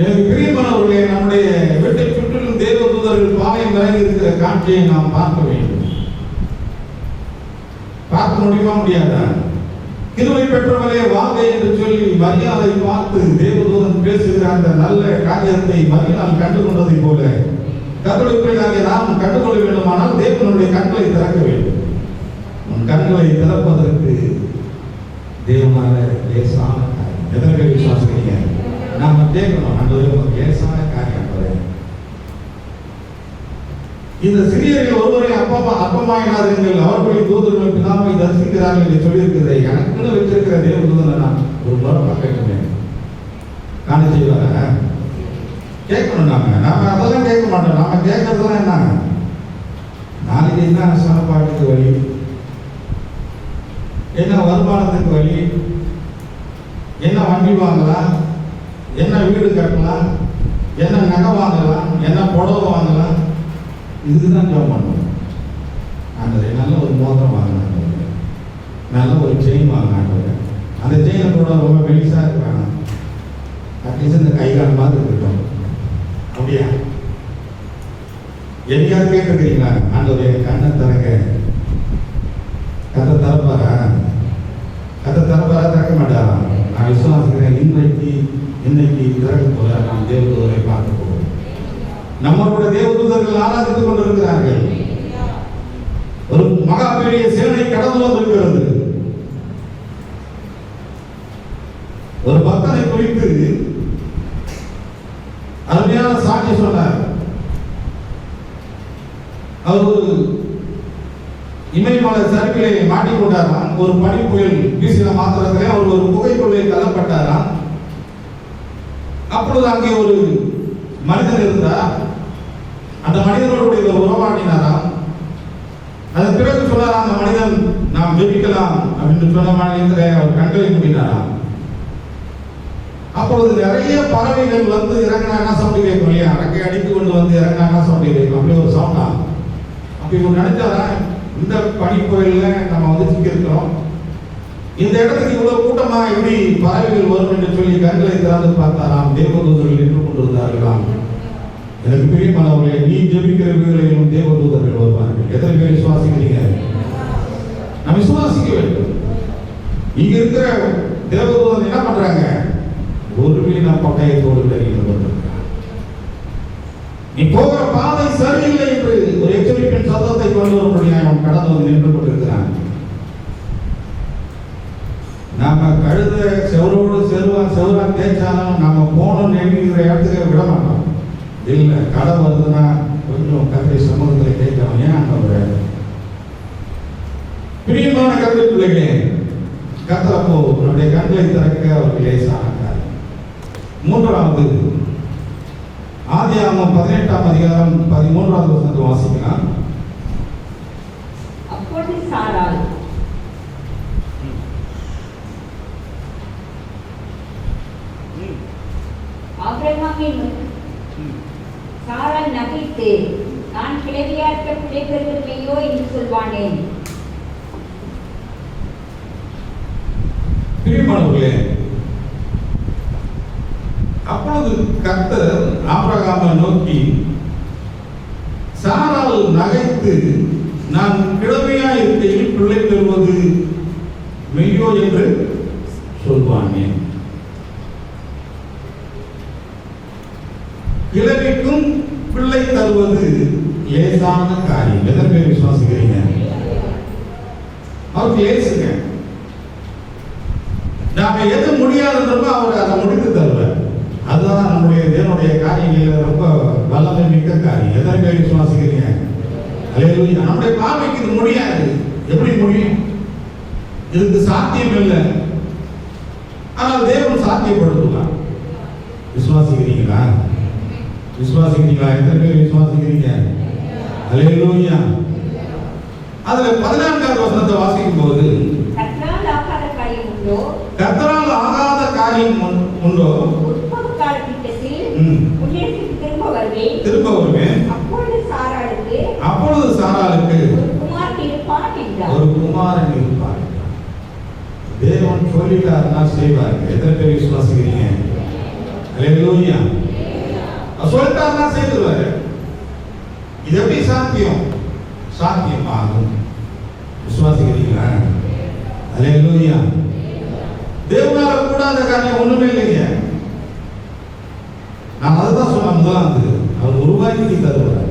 எனக்கு பிரியமானவர்களே, நம்முடைய வீட்டை சுற்றிலும் தேவ தூதர்கள் பாளையம் இறங்கி இருக்கிற காட்சியை நாம் பார்க்க வேண்டும். பார்க்க முடியுமா? முடியாதா? கிருபை பெற்றவர்களே வாங்க என்று சொல்லி மரியாதை பார்த்து தேவதூதன் பேசுகிற அந்த நல்ல காரியத்தை மரியாதை கண்டுகொண்டதை போல கர்த்தருடைய நாம் கண்டுகொள்ள வேண்டுமானால் தேவனுடைய கண்களை திறக்க வேண்டும். உன் கண்களை திறப்பதற்கு தேவனால லேசான காரியம். எத்தனை பேர் விசுவாசிக்கிறீங்க? நாம கேட்கணும், ஆண்டவரே உனக்கு லேசான காரியம். இந்த சிறியர்கள் ஒருவரை அப்பமாயினார்கள், அவர்களின் தூதர்கள் பிதாவை தரிசிக்கிறார்கள் என்று சொல்லியிருக்கிறதை எனக்குன்னு வச்சிருக்கிற தேவதூதனை நான் ஒரு முறை பார்க்க காண செய்வார கேட்க கேட்கணும். நாம அதெல்லாம் கேட்க மாட்டோம். நாம கேட்கறதுலாம் என்ன, நாளைக்கு என்ன சாப்பாட்டுக்கு வழி, என்ன வருமானத்துக்கு வழி, என்ன வண்டி வாங்கலாம், என்ன வீடு கட்டலாம், என்ன நகை வாங்கலாம், என்ன புடவை வாங்கலாம், இதுதான் ஜெபம் பண்ணுவோம். ஆண்டவரே நல்ல ஒரு மோதிரம் வாங்கினாங்க, நல்ல ஒரு செயின் வாங்கினாங்க, அந்த செயினை கூட ரொம்ப மெலிசா இருக்கிறாங்க, அட்லீஸ்ட் இந்த கை கால் மாதிரி இருக்கட்டும். அப்படியா? என்னையாவது கேட்டிருக்கிறீங்களா, ஆண்டவரே கண்ணை தரங்க, கதை தரப்பாரா, கதை தரப்பாரா, திறக்க மாட்டாரா? நான் விசுவாசிக்கிறேன், இன்னைக்கு திறக்க போல நாம் தேவதூதரை பார்க்க போகிறோம். நம்மளோட தேவதூதர்கள் ஆராதித்துக் கொண்டிருக்கிறார்கள். ஒரு மகா பெரிய சேனை கடந்து வந்திருக்கிறது. ஒரு பக்தனை குறித்து அருமையான சாட்சி சொன்னார். அவர் ஒரு இமயமலை சரிவிலே மாட்டிக்கொண்டாராம். ஒரு பனி புயல் வீசின மாத்திரத்திலே அவர் ஒரு குகைக்குள்ளே தள்ளப்பட்டாராம். அப்பொழுது அங்கே ஒரு மனிதன் இருந்தார். அந்த மனிதனோடு இவர் உறவாடினாராம். அதன் பிறகு சொன்னாராம், அந்த மனிதன் நாம் ஜெபிக்கலாம் அப்படின்னு சொன்ன மனிதரை அவர் கண்களை மூடினாராம். அப்பொழுது நிறைய பறவைகள் வந்து இறங்கினா சவுண்டு கேட்கும் இல்லையா, அடக்கை அடித்து கொண்டு வந்து இறங்கினா சவுண்டு கேட்கும். அப்படி ஒரு சவுண்டா. அப்படி இவர் நினைச்சாரா, இந்த பனி கோயில்ல நம்ம வந்து சிக்கியிருக்கிறோம், இந்த இடத்துக்கு இவ்வளவு கூட்டமா எப்படி பறவைகள் வரும் என்று சொல்லி கண்களை திறந்து பார்த்தாராம். தேவதூதர்கள் நின்று கொண்டிருந்தார்களாம். எனக்கு பிரியமானவர்களே, நீ ஜெபிக்கிற வீடுகளிலும் தேவதூதர்கள் வருவார்கள். எத்தனை பேர் விசுவாசிக்கிறீங்க? நாம் விசுவாசிக்க வேண்டும். இங்க இருக்கிற தேவதூதர் என்ன பண்றாங்க? ஒரு வீணா பட்டயத்தோடு தெரிகிறது. நீ போகிற பாதை சரியில்லை என்று ஒரு எச்சரிப்பின் சத்தத்தை கொண்டு வரும்படியாக அவன் கடந்து வந்து நின்று கொண்டிருக்கிறான். நாம கழுத செவரோடு செவரா தேய்ச்சாலும் நாம போனோம் நினைக்கிற இடத்துக்கு விட மாட்டோம். இல்லை, கடை வருதுன்னா கொஞ்சம் கதை சமூகத்தில் கேட்கணும். ஏன் நம்ம பிரியமான கருத்து பிள்ளைகளே, கத்தப்போ நம்முடைய கண்களை திறக்க அவருக்கு லேசான காரியம். மூன்றாவது ஆதியாகமம் 18ஆம் அதிகாரம் 13வது வசனத்தை வாசிக்கலாம். அப்பொழுது சாராள் ஆபிரகாமின் சாராள் நகைத்து, நான் கிழவியாற்ற பிள்ளை பெறுவதையோ என்று சொல்வானேன். பிரியமானவர்களே, அப்பொழுது கர்த்தர் ஆபிரகாமை நோக்கி, சாராள் நகைத்து நான் கிழமையா இருக்கையில் பிள்ளை பெறுவது மெய்யோ என்று சொல்வானே. கிழவிக்கும் பிள்ளை தருவது லேசான காரியம். எத்தனை பேர் விசுவாசிக்கிறீங்க? அவருக்கு லேசுங்க. நாம எது முடியாதுன்றப்போ அவர் அதை முடித்து தருவார். அதுதான் நம்முடைய தேவனுடைய காரியங்களில் ரொம்ப வல்லமை மிக்க காரியம். எத்தனை பேர் விசுவாசிக்கிறீங்க? அல்லேலூயா. நம்முடைய பார்வைக்கு இது முடியாது. எப்படி முடியும்? இதுக்கு சாத்தியம் இல்லை. ஆனால் தேவன் சாத்தியப்படுத்துவார். விசுவாசிக்கிறீங்களா? விசுவாசிக்கிறீங்களா? எத்தனை பேர் விசுவாசிக்கிறீங்க? அல்லேலூயா. அதுல 14வது வசனத்தை வாசிக்கும் போது, கர்த்தரால் ஆகாத காரியம் உண்டோ? கர்த்தரால் ஆகாத காரியம் உண்டோ? உற்பவ காலத்திட்டத்தில் உன்னிடத்துக்கு திரும்ப வருவேன். அப்பொழுது சாராளுக்கு ஒரு குமாரன் இருப்பான் என்றார். ஒரு குமாரன் இருப்பான். தேவன் சொல்லிட்டாருன்னா செய்வார். எத்தனை பேர் விசுவாசிக்கிறீங்க? அல்லேலூயா. சொல்லிட்டாருன்னா செய்துருவாரு. இது எப்படி சாத்தியம்? சாத்தியமாகும். விசுவாசிக்கிறீங்களா? அல்லேலூயா. தேவனால கூடாத காரியம் ஒண்ணுமே இல்லைங்க. நான் அதுதான் சொன்ன முதலாவது, அவர் உருவாக்கி தருவார்.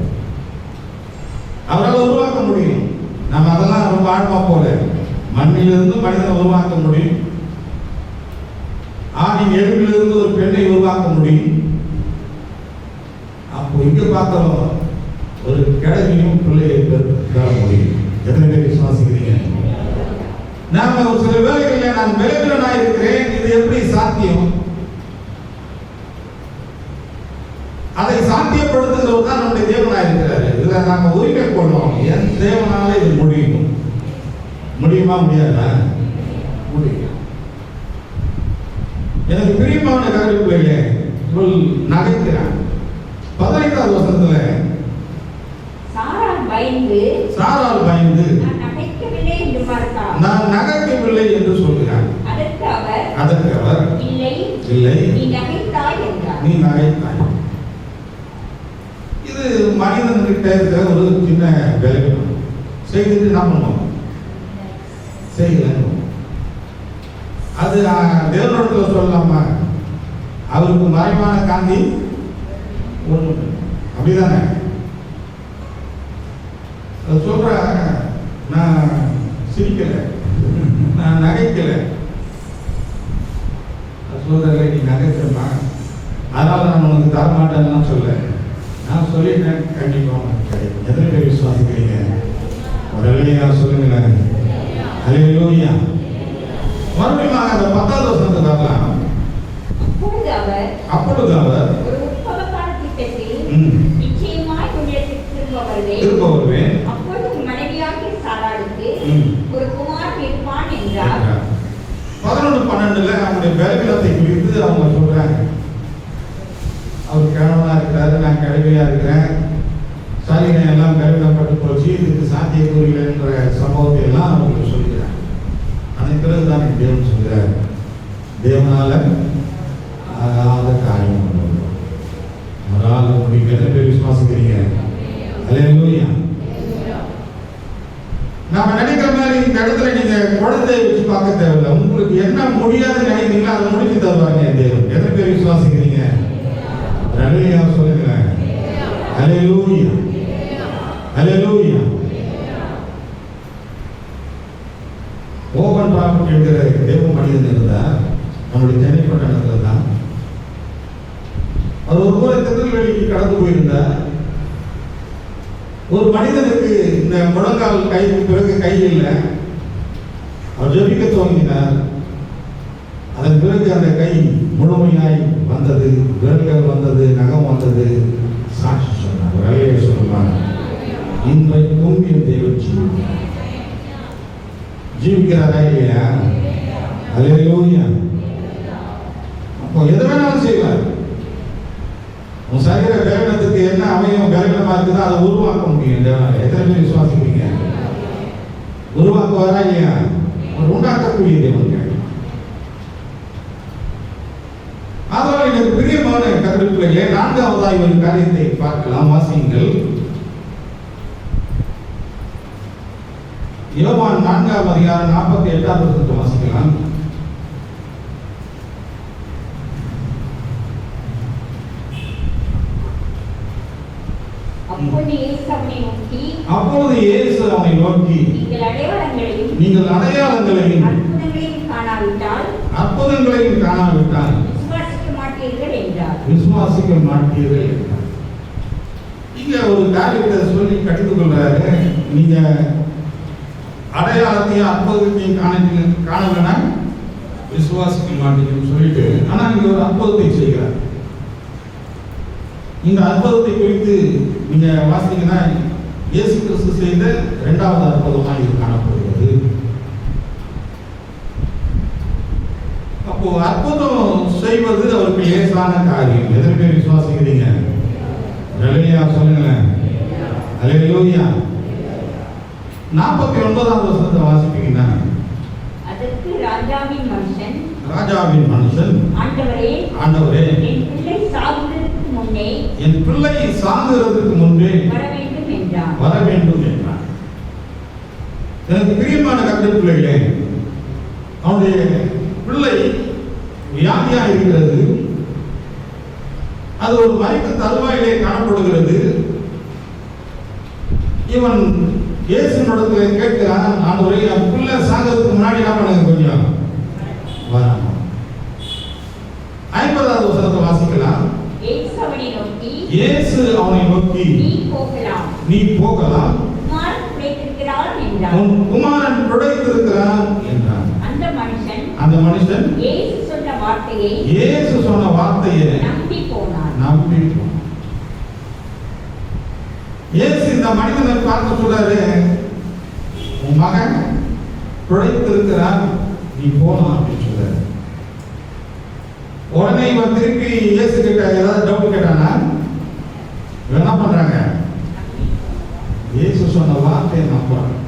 அவரால் உருவாக்க முடியும். நம்ம அதெல்லாம் ரொம்ப ஆழ்மா போல மண்ணிலிருந்து மனிதனை உருவாக்க முடியும். ஆணின் எலும்பிலிருந்து ஒரு பெண்ணை உருவாக்க முடியும். அப்போ இங்க பார்க்கிறோம், ஒரு கிழவியும் பிள்ளையை பெற முடியும். எத்தனை பேர் விசுவாசிக்கிறீங்க? நாம ஒரு சில வேலைகளில் நான் விளைவிலனாக இருக்கிறேன், இது எப்படி சாத்தியம்? அதை சாத்தியப்படுத்துகிறவர் தான் நம்முடைய தேவனாக இருக்கிறாரு. இதில் நாம உரிமை கொள்வோம். என் தேவனால இது முடியும். முடியுமா? முடியாதா? முடியும். எனக்கு பிரியமான காரியங்களே இவள் நகைக்கிறான். 15வது வசனத்துல சாராள் பயந்து நான் நகைக்கவில்லை என்று சொல்கிறார். அதற்கு அவர் இல்லை நீ நகைத்தாய் என்றார். நீ நகைத்தாய். இது மனிதன்கிட்ட இருக்கிற ஒரு சின்ன பலவீனம். செய்துட்டு என்ன பண்ணுவோம்? செய்யல. அது தேவனிடத்துல சொல்லலாமா? அவருக்கு மறைவான காந்தி ஒண்ணு. அப்படிதானே? சொல்ற நான் சிரிக்கல, நான் நகைக்கல. சொல்ற நீ நகைக்கிறமா, அதனால நான் உனக்கு தரமாட்டேன்னு சொல்ல. நான் சொல்லிட்டேன், கண்டிப்பா உனக்கு கிடைக்கும். எத்தனை பேர் விசுவாசிக்கிறீங்க? ஒரு சொல்லுங்களேன். அல்லேலூயா. மறுபடியும் அந்த 10வது வசனத்துக்கு வரலாம். அப்பொழுது அவர் ஒரு உற்பவ காலத்திட்டத்தில் நிச்சயமாய் உன்னிடத்தில் திரும்ப வருவேன். அப்பொழுது உன் மனைவியாகிய சாராளுக்கு ஒரு குமாரன் இருப்பான் என்றார். 11-12 அவங்களுடைய பலவீனத்தை குறித்து அவங்க சொல்றாங்க. அவர் கிழவனா இருக்கிறாரு, நான் கிழவியா இருக்கிறேன், சரீரம் எல்லாம் பலவீனப்பட்டு போச்சு, இதுக்கு சாத்தியக்கூறில்லை என்ற சம்பவத்தை எல்லாம் அவங்களுக்கு சொல்லிக்கிறாங்க. அதன் பிறகுதான் தேவன் சொல்கிறார், தேவனால ஆகாத காரியம் அவரால் முடியும். எத்தனை பேர் விசுவாசிக்கிறீங்க? அல்லேலூயா. நாம நினைக்கிற மாதிரி இந்த இடத்துல நீங்க குழந்தையை வச்சு பார்க்க தேவையில்லை. உங்களுக்கு என்ன முடியாதுன்னு நினைக்கிறீங்களோ அதை முடிச்சு தருவாங்க தேவன். எத்தனை பேர் விசுவாசிக்கிறீங்க? அல்லேலூயா சொல்லுங்களேன். அல்லேலூயா. அல்லேலூயா. ஓவன் ப்ராஃபிட் என்கிற தேவ மனிதன் இருந்தார். நம்முடைய சென்னை பட்டணத்தில் தான். அவர் ஒரு முறை திருநெல்வேலிக்கு கடந்து போயிருந்தார். ஒரு மனிதனுக்கு இந்த முழங்கால் கைக்கு பிறகு கை இல்லை. அவர் ஜெபிக்க துவங்கினார். அதன் பிறகு அந்த கை முழுமையாய் வந்தது, விரல்கள் வந்தது, நகம் வந்தது. சாட்சி சொன்னார், வேலையை சொன்னார். இன்றைக்கும் என் தேவன் ஜீவிக்கிறாரா இல்லையா? அல்லேலூயா. அப்போ எது வேணாலும் செய்வார். உன் சரீர பலவீனத்துக்கு என்ன அவயம் பலவீனமா இருக்குதோ அதை உருவாக்க முடியும். எத்தனை பேர் விசுவாசிக்கிறீங்க? உருவாக்குவாரா இல்லையா? அவர் உண்டாக்கக்கூடிய தேவன். அதனால் எனக்கு பிரியமான கருத்துக்களே, 4வதாய் ஒரு காரியத்தை பார்க்கலாம். வாசியுங்கள். யோவான் 4ஆம் அதிகாரம் 48ஆம் வசனத்தை வாசிக்கலாம். அப்பொழுது இயேசு அவனை நோக்கி நீங்கள் அடையாளங்களையும் அற்புதங்களையும் காணாவிட்டால் விசுவாசிக்க மாட்டீர்கள் என்றார். இங்க ஒரு காரியத்தை சொல்லி கடிந்து கொள்றாரு. நீங்க அடையாளத்தையும் அற்புதத்தையும் காணலைன்னா விசுவாசிக்க மாட்டீங்கன்னு சொல்லிட்டு, ஆனா இங்க ஒரு அற்புதத்தை செய்கிறார். இந்த அற்புதத்தை குறித்து நீங்க வாசித்தீங்கன்னா இயேசு கிறிஸ்து செய்த 2வது அற்புதமாக இது காணப்படுகிறது. அப்போ அற்புதம் செய்வது அவருக்கு லேசான காரியம். எத்தனை பேர் விசுவாசிக்கிறீங்க? அல்லேலூயா சொல்லுங்களேன். அல்லேலூயா. 49ஆம் வசனத்தை வாசிப்பீங்கன்னா, அதற்கு ராஜாவின் மனுஷன் ஆண்டவரே என் பிள்ளை சாகுகிறதுக்கு முன்பே வர வேண்டும் என்றார். எனக்கு பிரியமான கருத்துக்களே, அவனுடைய பிள்ளை வியாதியா இருக்கிறது. அது ஒரு மயக்க தருவாயிலே காணப்படுகிறது. இவன் இயேசுவிடத்துல கேட்கிறான், ஆண்டவரே என் பிள்ளை சாகிறதுக்கு முன்னாடி என்ன பண்ணுங்க, கொஞ்சம் வராம. 50வது வசனத்தை வாசிக்கலாம். இயேசு அவனை நோக்கி நீ போகலாம், உன் குமாரன் பிழைத்திருக்கிறான் என்றான். அந்த மனுஷன் இயேசு சொன்ன வார்த்தையை நம்பி போனான். இயேசு இந்த மனிதனை பார்த்து சொல்றாரு, உன் மகன் பிழைத்திருக்கிறான், நீ போலாம் அப்படின்னு சொல்றாரு. உடனே இவன் திருப்பி இயேசு கிட்ட ஏதாவது டவுட் கேட்டானா, இவன் என்ன பண்றாங்க, இயேசு சொன்ன வார்த்தையை நம்புறான்.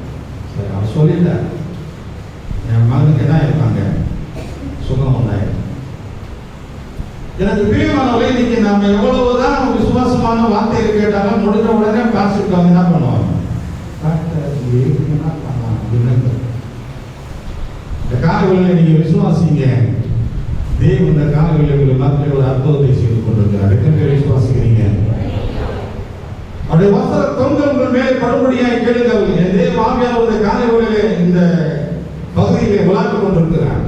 சரி, அவர் சொல்லிட்டார், என் மகனுக்கு என்ன இருப்பாங்க, சுகம் உண்டாயிரு. எனக்கு பிரியமானவர்களே, இன்னைக்கு நாம எவ்வளவுதான் விசுவாசமான வார்த்தையை கேட்டாலும் முடிஞ்ச உடனே பாசிட்டு வந்து என்ன பண்ணுவாங்க, இந்த காலங்களில் நீங்க விசுவாசிங்க, தேவன் இந்த காலங்களில் மக்கள் ஒரு அற்புதத்தை செய்து கொண்டிருக்கிறார். எத்தனை பேர் விசுவாசிக்கிறீங்க? அவருடைய வஸ்திர தொங்கல் உங்கள் மேலே படும்படியாய் கேளுங்கள். என் தேவ ஆவியானவர் இந்த காலங்களிலே இந்த பகுதியிலே விளையாட்டுக் கொண்டிருக்கிறார்.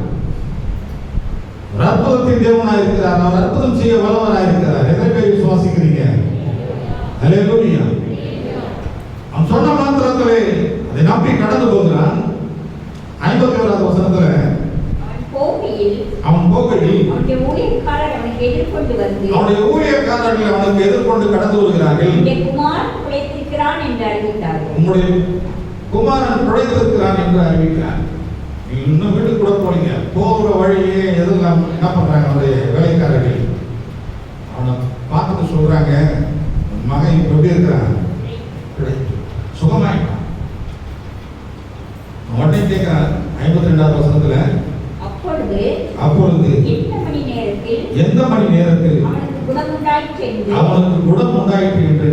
ஒரு அற்புதத்தின் தேவனாய் இருக்கிறார். அவர் அற்புதம் செய்ய வல்லவராய் இருக்கிறார். எத்தனை பேர் விசுவாசிக்கிறீங்க? அல்லேலூயா. அவன் சொன்ன மாத்திரத்திலே அதை நம்பி கடந்து போகிறான். 51வது வசனத்துல அவன் போகையில் அவனுடைய ஊழியக்காரர்கள் அவனுக்கு எதிர்கொண்டு கடந்து வருகிறார்கள். உம்முடைய குமாரன் பிழைத்திருக்கிறான் என்று அறிவித்தார்கள். உம்முடைய குமாரன் பிழைத்திருக்கிறான் என்று அறிவிக்கிறார். இன்னும் வீட்டுக்கு கூட போறீங்க, போகிற வழியே எதெல்லாம் என்ன பண்றாங்க, அவருடைய வேலைக்காரர்கள் அவனை பார்த்துட்டு சொல்றாங்க, மகன் எப்படி இருக்கிறான், சுகமாயிட்டான். உடனே கேட்கிறான் 52வது வசனத்துல, அப்பொழுது எந்த மணி நேரத்தில் அவனுக்கு குணம் உண்டாயிற்று என்று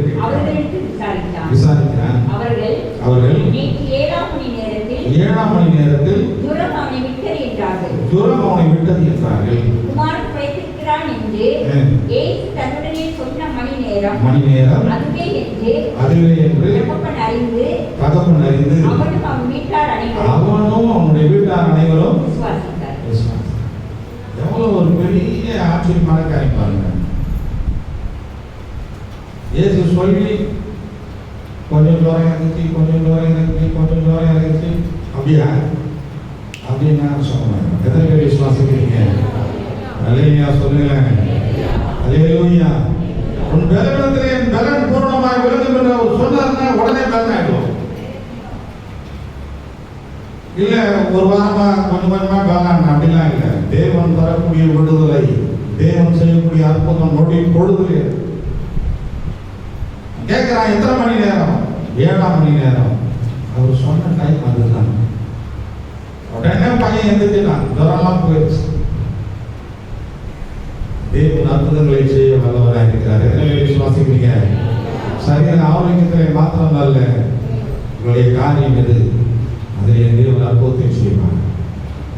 விசாரிக்கிறான். அவர்கள் நேற்று 7ஆம் மணி நேரத்தில் ஜுரம் அவனை விட்டது என்றார்கள். குமாரன் பிழைத்திருக்கிறான் என்று இயேசு தன்னுடனே சொன்ன மணி நேரம் அதுவே என்று தகப்பன் அறிந்து அவனும் அவனுடைய வீட்டார் அனைவரும் விசுவாசித்தார். எவ்வளவு ஒரு பெரிய ஆச்சரியமான காரியம் பாருங்க. இயேசு சொல்லி கொஞ்சம் தூரம் இறங்கிச்சு அப்படியா அப்படின்னா சொல்லுவாங்க. எத்தனை பேர் விசுவாசிக்கிறீங்க? அல்லேலூயா சொல்லுங்களேன். அல்லேலூயா. உன் பலவீனத்திலே என் பலன் பூர்ணமாய் விளங்கும் என்று அவர் சொன்னார்னா உடனே பலன் ஆயிடும். இல்ல ஒரு வாரமா கொஞ்சமா பலன் அப்படிலாம் இல்லை. தேவன் தரக்கூடிய விடுதலை, தேவன் செய்யக்கூடிய அற்புதம் நொடி பொழுது. கேட்கிறான், எத்தனை மணி நேரம்? 7ஆம் மணி நேரம். அவர் சொன்ன டைம் அதுதான். உடனே பையன் எந்திரிச்சான், ஜுரம்லாம் போயிடுச்சு. தேவன் அற்புதங்களை செய்ய வல்லவராக இருக்கிறார். எத்தனை விசுவாசிக்கிறீங்க? சரியான ஆரோக்கியத்திலே மாத்திரம் அல்ல, உங்களுடைய காரியம் எது, அதில் தேவன் அற்புதத்தை செய்வார்.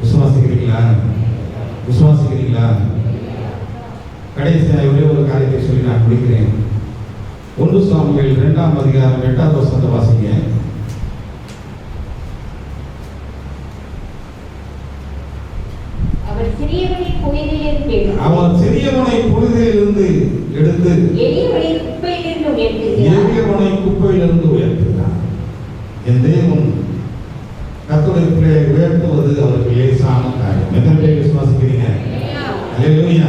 விசுவாசிக்கிறீங்களா? கடைசியாக ஒரே ஒரு காரியத்தை சொல்லி நான் முடிக்கிறேன். 1 சாமுவேல் 2ஆம் அதிகாரம் 8வது வசனத்தை வாசிங்க. அவர் சிறியவனை புழுதியிலிருந்து எடுத்து எளியவனை குப்பையிலிருந்து உயர்த்துகிறார். என் தேவன் கர்த்தருடைய பிள்ளையை உயர்த்துவது அவருக்கு லேசான காரியம். எத்தனை பேர் விசுவாசிக்கிறீங்க? அல்லேலூயா.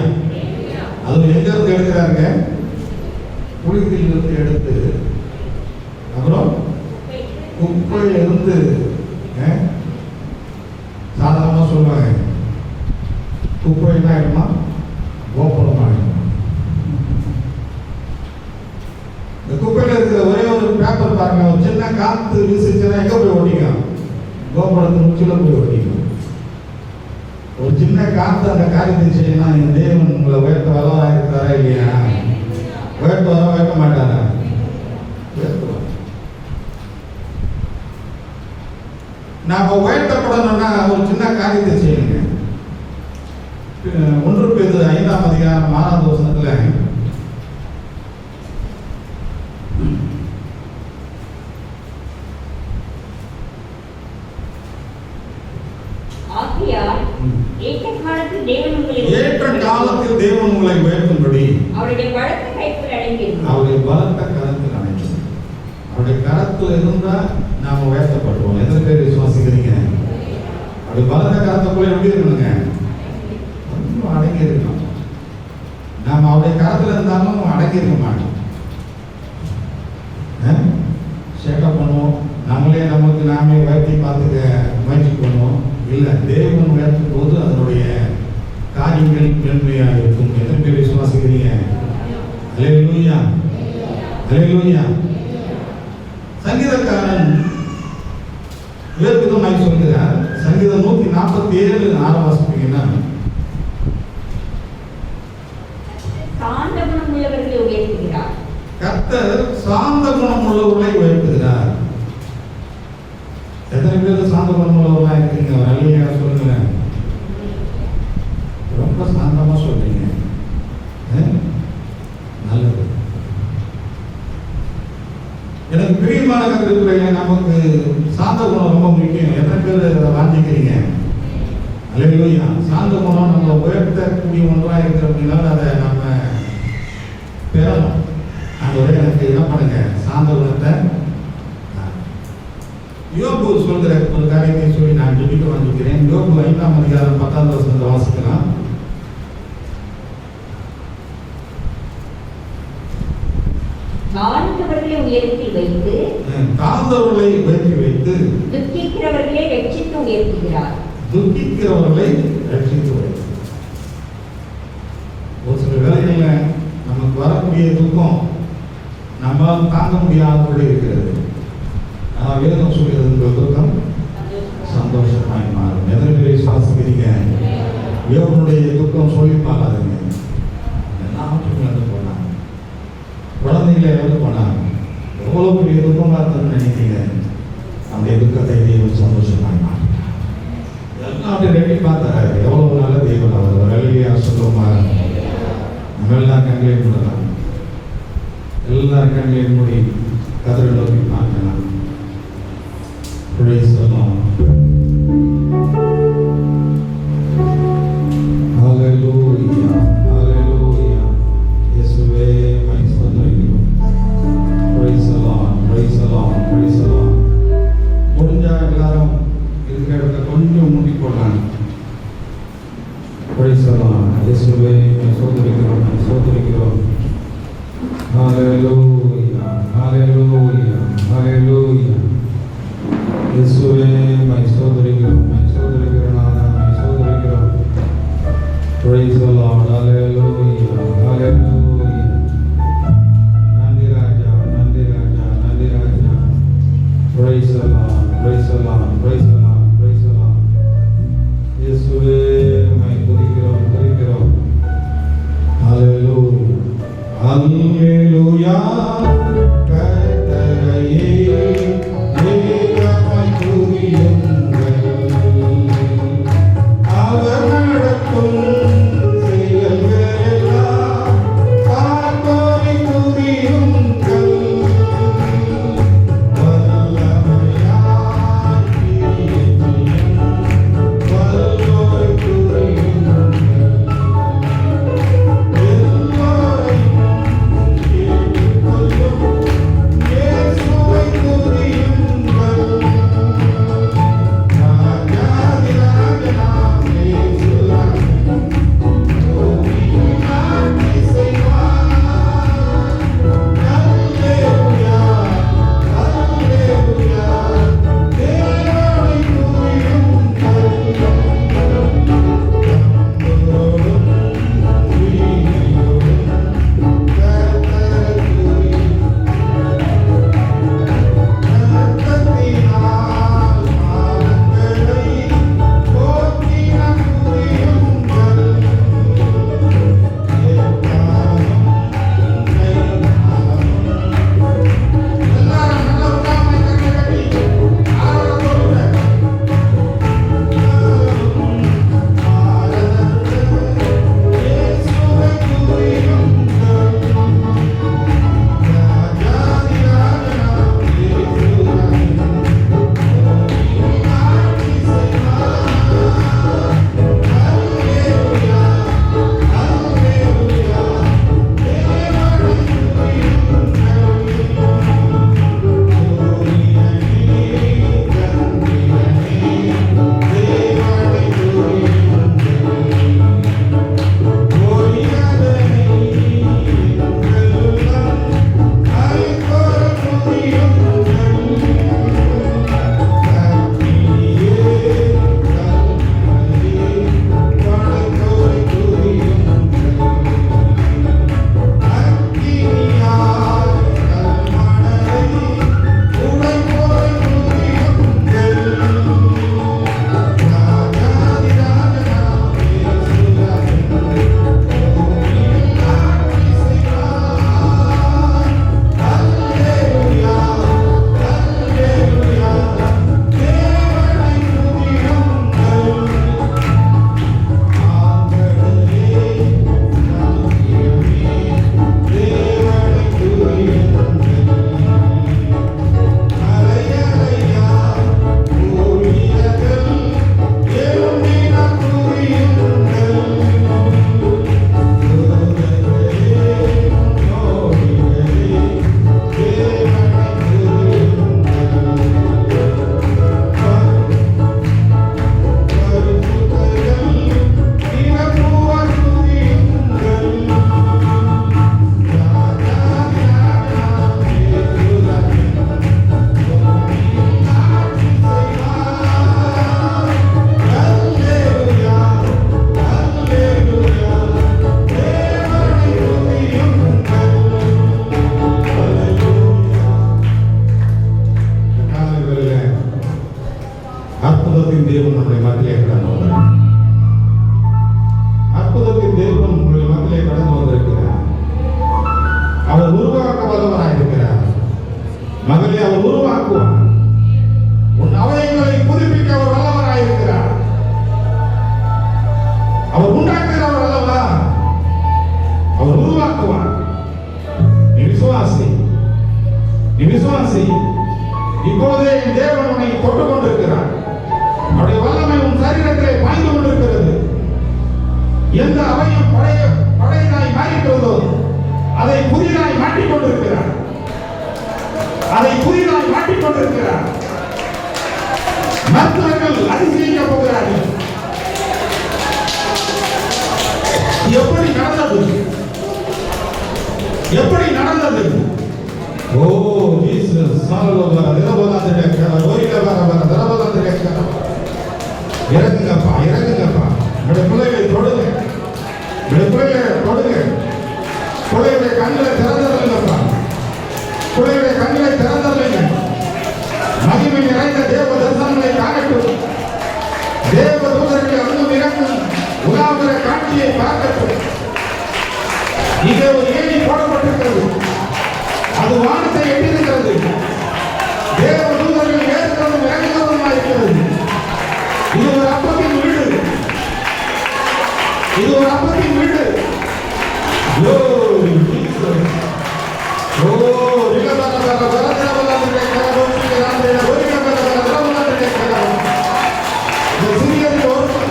அது எங்க இருந்து எடுக்கிறாங்க? புழுதியிலிருந்து எடுத்து, அப்புறம் குப்பையிலிருந்து. சாதாரணமா சொல்லுவாங்க, குப்பை என்ன ஆயிடுமா, கோபுரம் ஆயிடுமா. இந்த குப்பையில இருக்கிற ஒரே ஒரு பேப்பர் பாருங்க, ஒரு சின்ன காத்து வீசிச்சுன்னா எங்க போய் ஓட்டிக்கும்? கோபுரத்து உச்சில போய் ஓட்டிக்கும். ஒரு சின்ன காத்து அந்த காரியத்தை செய்யணும். என் தேவன் உங்களை உயர்த்த வல்லவராக இருக்கிறாரா இல்லையா? உயர்த்துவாரா, உயர்த்த மாட்டாரா? உயர்த்துவார். நாம உயர்த்தப்படணும்னா ஒரு சின்ன காரியத்தை செய்யுங்க. 1 பேதுரு 5ஆம் அதிகாரம் 6வது வசனத்துல, ஏற்ற காலத்தில் தேவன் உங்களை உயர்த்தும்படி அவருடைய பலத்த கரத்தில் அடங்கியிருக்கும். அவருடைய கரத்தில் இருந்தா நாம உயர்த்தப்படுவோம். எத்தனை பேர் விசுவாசிக்கிறீங்க? அவருடைய பலத்த கரத்துக்குள்ள எப்படி இருக்கணுங்க? அடங்கி இருக்கணும். நாம அவருடைய கரத்துல இருந்தாலும் அடங்கி இருக்க மாட்டோம். நமக்கு நாமே உயர்த்தி பார்த்துக்க முயற்சி பண்ணுவோம். இல்லை, தேவன் உயர்த்தும் போது அதனுடைய காரியங்கள் மேன்மையாக இருக்கும். எத்தனை பேர் விசுவாசிக்கிறீங்க? அல்லேலூயா, அல்லேலூயா. சங்கீதக்காரன் வேறு விதமாய் சொல்கிறார். சங்கீதம் 147 6 வாசிப்பீங்கன்னா, சாந்த குணம் உள்ளவர்களை உயர்த்துகிறார். கர்த்தர் சாந்த குணம் உள்ளவர்களை உயர்த்துகிறார். எத்தனை பேர் சாந்த குணம் உள்ளவர்களா இருக்கீங்க? அல்லேலூயா சொல்லுங்க. ரொம்ப சாந்தமா சொல்றீங்க. நல்லது. எனக்கு பிரியமான கருத்துக்களை நமக்கு சாந்த குணம் ரொம்ப முக்கியம். எத்தனை பேர் அதை வாஞ்சிக்கிறீங்க? அல்லேலூயா. சாந்த குணம் நம்ம உயர்த்தக்கூடிய ஒன்றாக இருக்கு அப்படின்னா அதை நம்ம பெறணும். ஆண்டவரே எனக்கு என்ன பண்ணுங்க, சாந்த குணத்தை. யோபு சொல்கிற ஒரு காரியத்தை சொல்லி நான் ஜெபிக்க வாங்கிக்கிறேன். யோபு 5ஆம் அதிகாரம் 10ஆம் வசனத்தை வாசிக்கலாம். தாழ்ந்தவர்களை உயர்த்தி வைத்து தாழ்ந்தவர்களை உயர்த்தி வைத்து துக்கிக்கிறவர்களை ரட்சித்து உயர்த்துகிறார். துக்கிக்கிறவர்களை ரட்சித்து வைத்து. ஒரு சில வேலைகளில் நமக்கு வரக்கூடிய துக்கம் நம்மால் தாங்க முடியாதபடி இருக்கிறது. ஆனால் வேதம் சொல்கிறது இந்த துக்கம் சந்தோஷமாய் மாறும். எத்தனை பேரை சுவாசிக்கிறீங்க? யோகனுடைய துக்கம் சொல்லி பார்க்காதுங்க. எல்லாவற்றையும் இழந்து போனாங்க. குழந்தைகளை இழந்து போனாங்க. எவ்வளோ பெரிய துக்கமாக இருக்குன்னு நினைக்கிறீங்க? அந்த துக்கத்தை தெய்வம் சந்தோஷமாய் மாறும். எல்லாத்தையும் ரெட்டி பார்த்தாரு. எவ்வளவு நல்ல தெய்வம் அவர். அல்லேலூயா சொல்லுமா? நம்ம எல்லா கண்களையும் மூடலாம். எல்லா கண்களையும் மூடி கதரை நோக்கி பார்க்கலாம். Praise the Lord. Hallelujah. Hallelujah. இயேசுவே உம்மை ஸ்தோத்திரிக்கிறோம். Praise the Lord. Praise the Lord. Praise the Lord. முடிஞ்சா எல்லாரும் இருக்கிற இடத்துல கொஞ்சம் மூடி போடலாம். Praise the Lord. இயேசுவே உம்மை ஸ்தோத்திரிக்கிறோம். ஸ்தோத்திரிக்கிறோம். Hallelujah. Hallelujah. Hallelujah. இயேசுவே உம்மை ஸ்தோத்திரிக்கிறோம். உம்மை ஸ்தோத்திரிக்கிறோம். நாதா உம்மை ஸ்தோத்திரிக்கிறோம். Praise the Lord. Hallelujah. Hallelujah. நன்றி ராஜா, நன்றி ராஜா, நன்றி ராஜா. Praise the Lord. Praise the Lord. Praise the Lord. Praise the Lord. இயேசுவே உம்மை துதிக்கிறோம், துதிக்கிறோம். Hallelujah. Hallelujah. கர்த்தரையே ஏகமாய் துதியுங்கள். அவர் நடக்கும் செயல்களெல்லாம் பார்ப்போரை துதியுங்கள். வல்லமையாய் கிரியை செய்யும் வல்லோரை துதியுங்கள். எல்லோரையும் ஏற்றுக்கொள்ளும் இயேசுவை துதியுங்கள். அவர் உருவாக்க வல்லவராயிருக்கிறார். மகளே, அவர் உருவாக்குவார். உன் அவயங்களை புதுப்பிக்க அவர் வல்லவராயிருக்கிறார். அவர் உண்டாக்குகிறவர் அல்லவா? அவர் உருவாக்குவார். நீ விசுவாசி, நீ விசுவாசி. இப்போதே என் தேவன் உன்னை தொட்டுக் கொண்டிருக்கிறார். அவருடைய வல்லமை உன் சரீரத்திலே பாய்ந்து கொண்டிருக்கிறது. எந்த அவயம் பழையதாய் மாறிக்கிறதோ அதை புதிதாய் மாற்றிக் கொண்டிருக்கிறார். அதை புதிதாய் மாற்றிக் கொண்டிருக்கிறார். மருத்துவர்கள் அதிசயிக்க போகிறார்கள். எப்படி நடந்தது? எப்படி நடந்தது? ஓ ஜீசஸ் சாலோவா திரபலாந்திரேக்கர ஓரிலவர திரபலாந்திரேக்கர. இறங்குங்கப்பா, இறங்குங்கப்பா. நம்முடைய பிள்ளைகளை தொடுங்க, நம்முடைய பிள்ளைகளை தொடுங்க. பிள்ளைகளுடைய கண்களை திறந்தருங்கப்பா, பிள்ளைகளுடைய கண்களை திறந்தருங்க. மகிமை நிறைந்த தேவ தரிசனங்களை காணட்டும். தேவ தூதர்களை அங்கும் இறங்கும் உலாவுகிற காட்சியை பார்க்கட்டும். இங்கே ஒரு ஏணி போடப்பட்டிருக்கிறது. அது வானத்தை எட்டிருக்கிறது. தேவ தூதர்கள் ஏறுகிறதும் இறங்குகிறதுமா இருக்கிறது. இது ஒரு அப்பத்தின் வீடு. இது ஒரு அப்பத்தின் வீடு.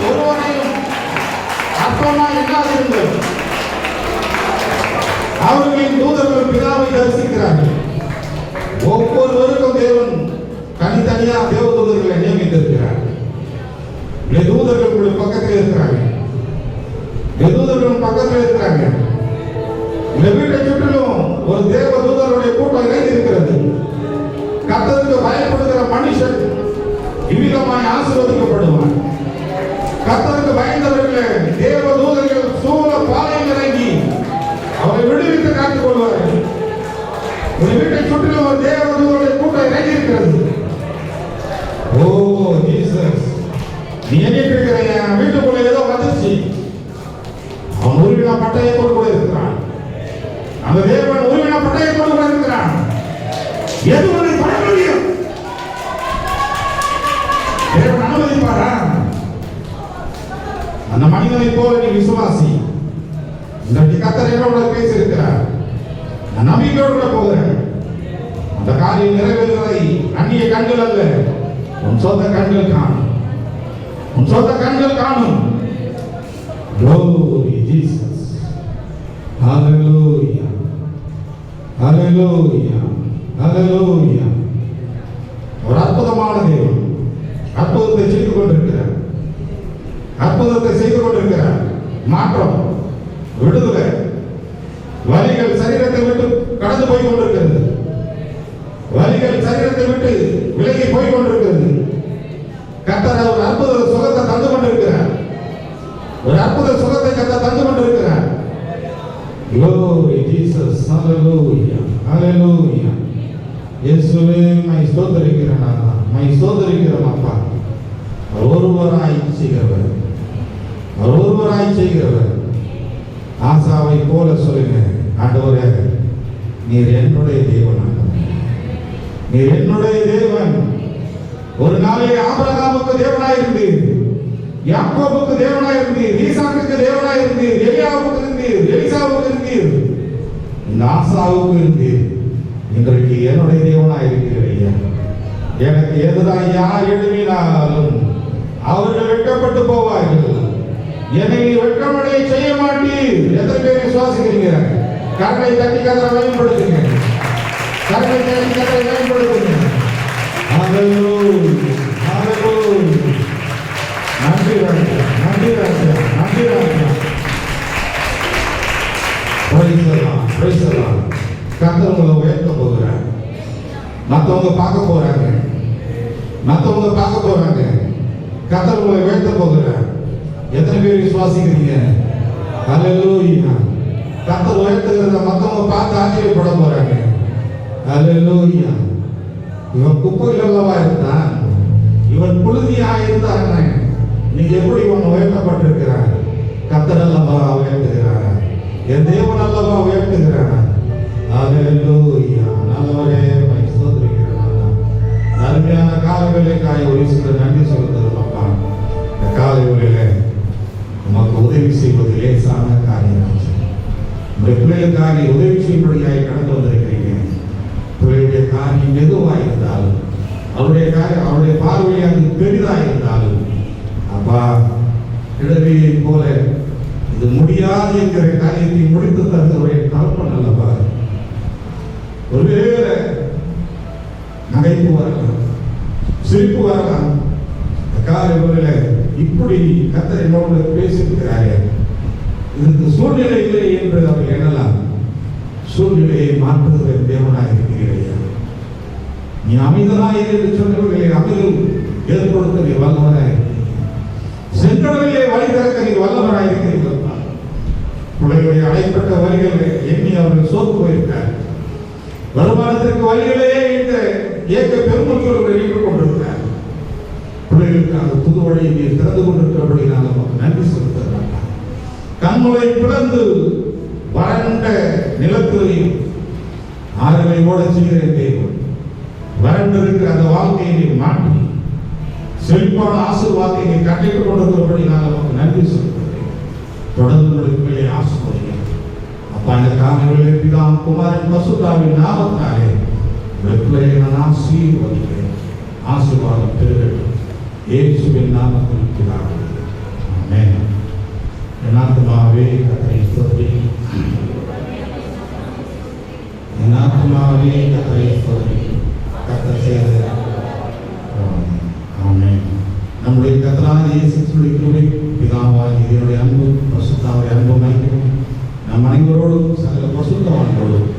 ஒருவனையும் அற்பமா எண்ணாதிருங்கள். அவர்களின் தூதர்கள் பிதாவை தரிசிக்கிறார்கள். ஒவ்வொருவருக்கும் தேவன் தனித்தனியா தேவ தூதர்களை நியமித்திருக்கிறார். தூதர்கள் உங்களுடைய பக்கத்தில் இருக்கிறாங்க. தூதர்கள் பக்கத்தில் இருக்கிறாங்க. இந்த வீட்டை சுற்றிலும் ஒரு தேவ தூதருடைய கூட்டம் இணைந்திருக்கிறது. கர்த்தருக்கு பயப்படுகிற மனுஷன் இவ்விதமாய் ஆசீர்வதிக்கப்படுவான். கர்த்தருக்கு பயந்தவர்களே தேவ தூதர்கள் சூழ பாளையம் இறங்கி அவரை விடுவித்து காத்துக் கொள்வார்கள். ஒரு வீட்டை சுற்றிலும் ஒரு தேவ தூதருடைய கூட்டம் இணைந்திருக்கிறது. ஓ ஜீசஸ், நீ என்ன கேட்கிற? என் வீட்டுக்குள்ள ஏதோ வந்துச்சு. அவன் உருவினா பட்டயத்தோடு கூட இருக்கிறான். அந்த தேவன் உருவினா பட்டயத்தோடு கூட இருக்கிறான். எது ஒன்று பண்ண முடியும்? தேவன் அனுமதிப்பாரா? அந்த மனிதனை போல நீ விசுவாசி. இன்றைக்கு கர்த்தர் என்னோட பேசியிருக்கிறார். நான் நம்பிக்கையோடு கூட போகிறேன். அந்த காரியம் நிறைவேறுவதை அந்நிய கண்கள் அல்ல, உன் சொந்த கண்கள் காணும். உன் சொந்த கண்கள் காணும். Glory Jesus. Hallelujah. Hallelujah. Hallelujah. ஒரு அற்புதமான தேவன் அற்புதத்தை செய்து கொண்டிருக்கிறார். அற்புதத்தை செய்து கொண்டிருக்கிறார். மாற்றம், விடுதலை, வலிகள் சரீரத்தை விட்டு கடந்து போய் கொண்டிருக்கிறது. வலிகள் சரீரத்தை விட்டு விலகி போய் கொண்டிருக்கிறது. கர்த்தர் ஒரு அற்புத சுகத்தை தந்து கொண்டிருக்கிறார். ஒரு அற்புத சுகத்தை கர்த்தர் தந்து கொண்டிருக்கிறார். Glory Jesus. Hallelujah. Hallelujah. இயேசுவே மை ஸ்தோத்திரிக்கிறேன். மை ஸ்தோத்திரிக்கிறேன் அப்பா. ஒருவராய் செய்கிறவர், ஒருவராய் செய்கிறவர். ஆசாவை போல சொல்லுங்க, ஆண்டவரே நீர் என்னுடைய தேவன், நீர் என்னுடைய தேவன். ஒரு நாளில் ஆபிரகாமுக்கு தேவனாயிருந்தீர், யாக்கோபுக்கு தேவனாயிருந்தீர், ஈசாக்குக்கு தேவனாயிருந்தீர், எலியாவுக்கு இருந்தீர், எலிசாவுக்கு இருந்தீர், இந்த ஆசாவுக்கு இருந்தீர். இன்றைக்கு என்னுடைய தேவனாயிருக்கிறீர்கள். எனக்கு எதிராக யார் எழுதினாலும் அவர்கள் வெட்கப்பட்டு போவார்கள். என்னை வெட்கமடைய செய்ய மாட்டீர். எத்தனை பேர் விசுவாசிக்கிறீங்க? கரங்களை தட்டி கதரை பயன்படுத்துங்க. கரங்களை தட்டி கதரை பயன்படுத்துங்க. ஹalleluya, ஹalleluya. நன்றி ராஜா, நன்றி ராஜா, நன்றி ராஜா. Praise the Lord. கர்த்தர் உங்களை உயர்த்த போகிறார். மற்றவங்க பார்க்க போறாங்க, மற்றவங்க பார்க்க போறாங்க. கர்த்தர் உங்களை உயர்த்த போகிறார். எத்தனை பேர் விசுவாசிக்கிறீங்க? ஹalleluya. கர்த்தர் உயர்த்துகிறத மற்றவங்க பார்த்து ஆச்சரியப்பட போறாங்க. ஹalleluya. இவன் குப்பையில் அல்லவா இருந்தான், இவன் புழுதியா இருந்தான். நீங்க எப்படி இவன் உயர்த்தப்பட்டிருக்கிறான்? கர்த்தர் அல்லவா உயர்த்துகிறார். என் தேவன் அல்லவா உயர்த்துகிறார். உங்களுடைய பிள்ளைகளுக்காக உதவி செய்யும்படியாக கடந்து வந்திருக்கிறீங்க. பிள்ளைகளுடைய காரியம் மெதுவாக இருந்தாலும், அவருடைய பார்வையாக அது பெரிதாக இருந்தாலும், அப்பா இடவையை போல இது முடியாது என்கிற காரியத்தை முடித்து தருவதை தகப்பன் அல்லவா. ஒருவேளை நகைப்பு வரலாம், சிரிப்பு வரலாம். காலையில் இப்படி கர்த்தர் என்னோடு பேசியிருக்கிறார்கள், இதற்கு சூழ்நிலை இல்லை என்று அவர் எண்ணலாம். சூழ்நிலையை மாற்றுகிற தேவனாக இருக்கிறீர்கள். நீ அமைதலாக என்று சொன்னவர்களை அமைதல் ஏற்படுத்த நீ வல்லவராக இருக்கிறீர்கள். சென்றவர்களே வழி திறக்க நீ வல்லவராக இருக்கிறீர்கள். பிள்ளைகளுடைய அடைப்பட்ட வழிகளை எண்ணி அவர்கள் சோர்ந்து போயிருக்கார். வருமானத்திற்கு வழிகளே இந்த ஏக்க பெருமக்கள் ஈடுபட்டு கொண்டிருக்கிறார். பிள்ளைகளுக்காக புது வழியை நீர் திறந்து கொண்டிருக்கிறபடி நான் நமக்கு நன்றி செலுத்துகிறேன். கண்முறை பிளந்து வறண்ட நிலத்திலையும் ஆறுகளை ஓட செய்கிற தேவன், வறண்டிருக்கிற அந்த வாழ்க்கையை மாற்றி செழிப்பான ஆசீர்வாதத்தை நீ கட்டிட்டுக் கொண்டிருக்கிறபடி நான் நமக்கு நன்றி செலுத்துகிறேன். தொடர்ந்து ஆசீர்வதிங்க அப்பா. இந்த காலையிலே பிதா குமாரன் பசுத்தாவின் நாமத்தாலே பிள்ளைகளை நான் ஆசீர்வதிக்கிறேன். ஆசீர்வாதம் பெருகட்டும் இயேசுவின் நாமத்தில் பிதாவே, ஆமென். என் ஆத்துமாவே கர்த்தரை ஸ்தோத்திரி, என் ஆத்துமாவே கர்த்தரை ஸ்தோத்திரி. கர்த்தர் செய்த ஆமென். நம்முடைய கர்த்தராகிய இயேசு கிறிஸ்துவின் பிதாவாகிய தேவனுடைய அன்பு, பரிசுத்த அன்பு நம் அனைவரோடும் சகல பரிசுத்தவான்களோடும்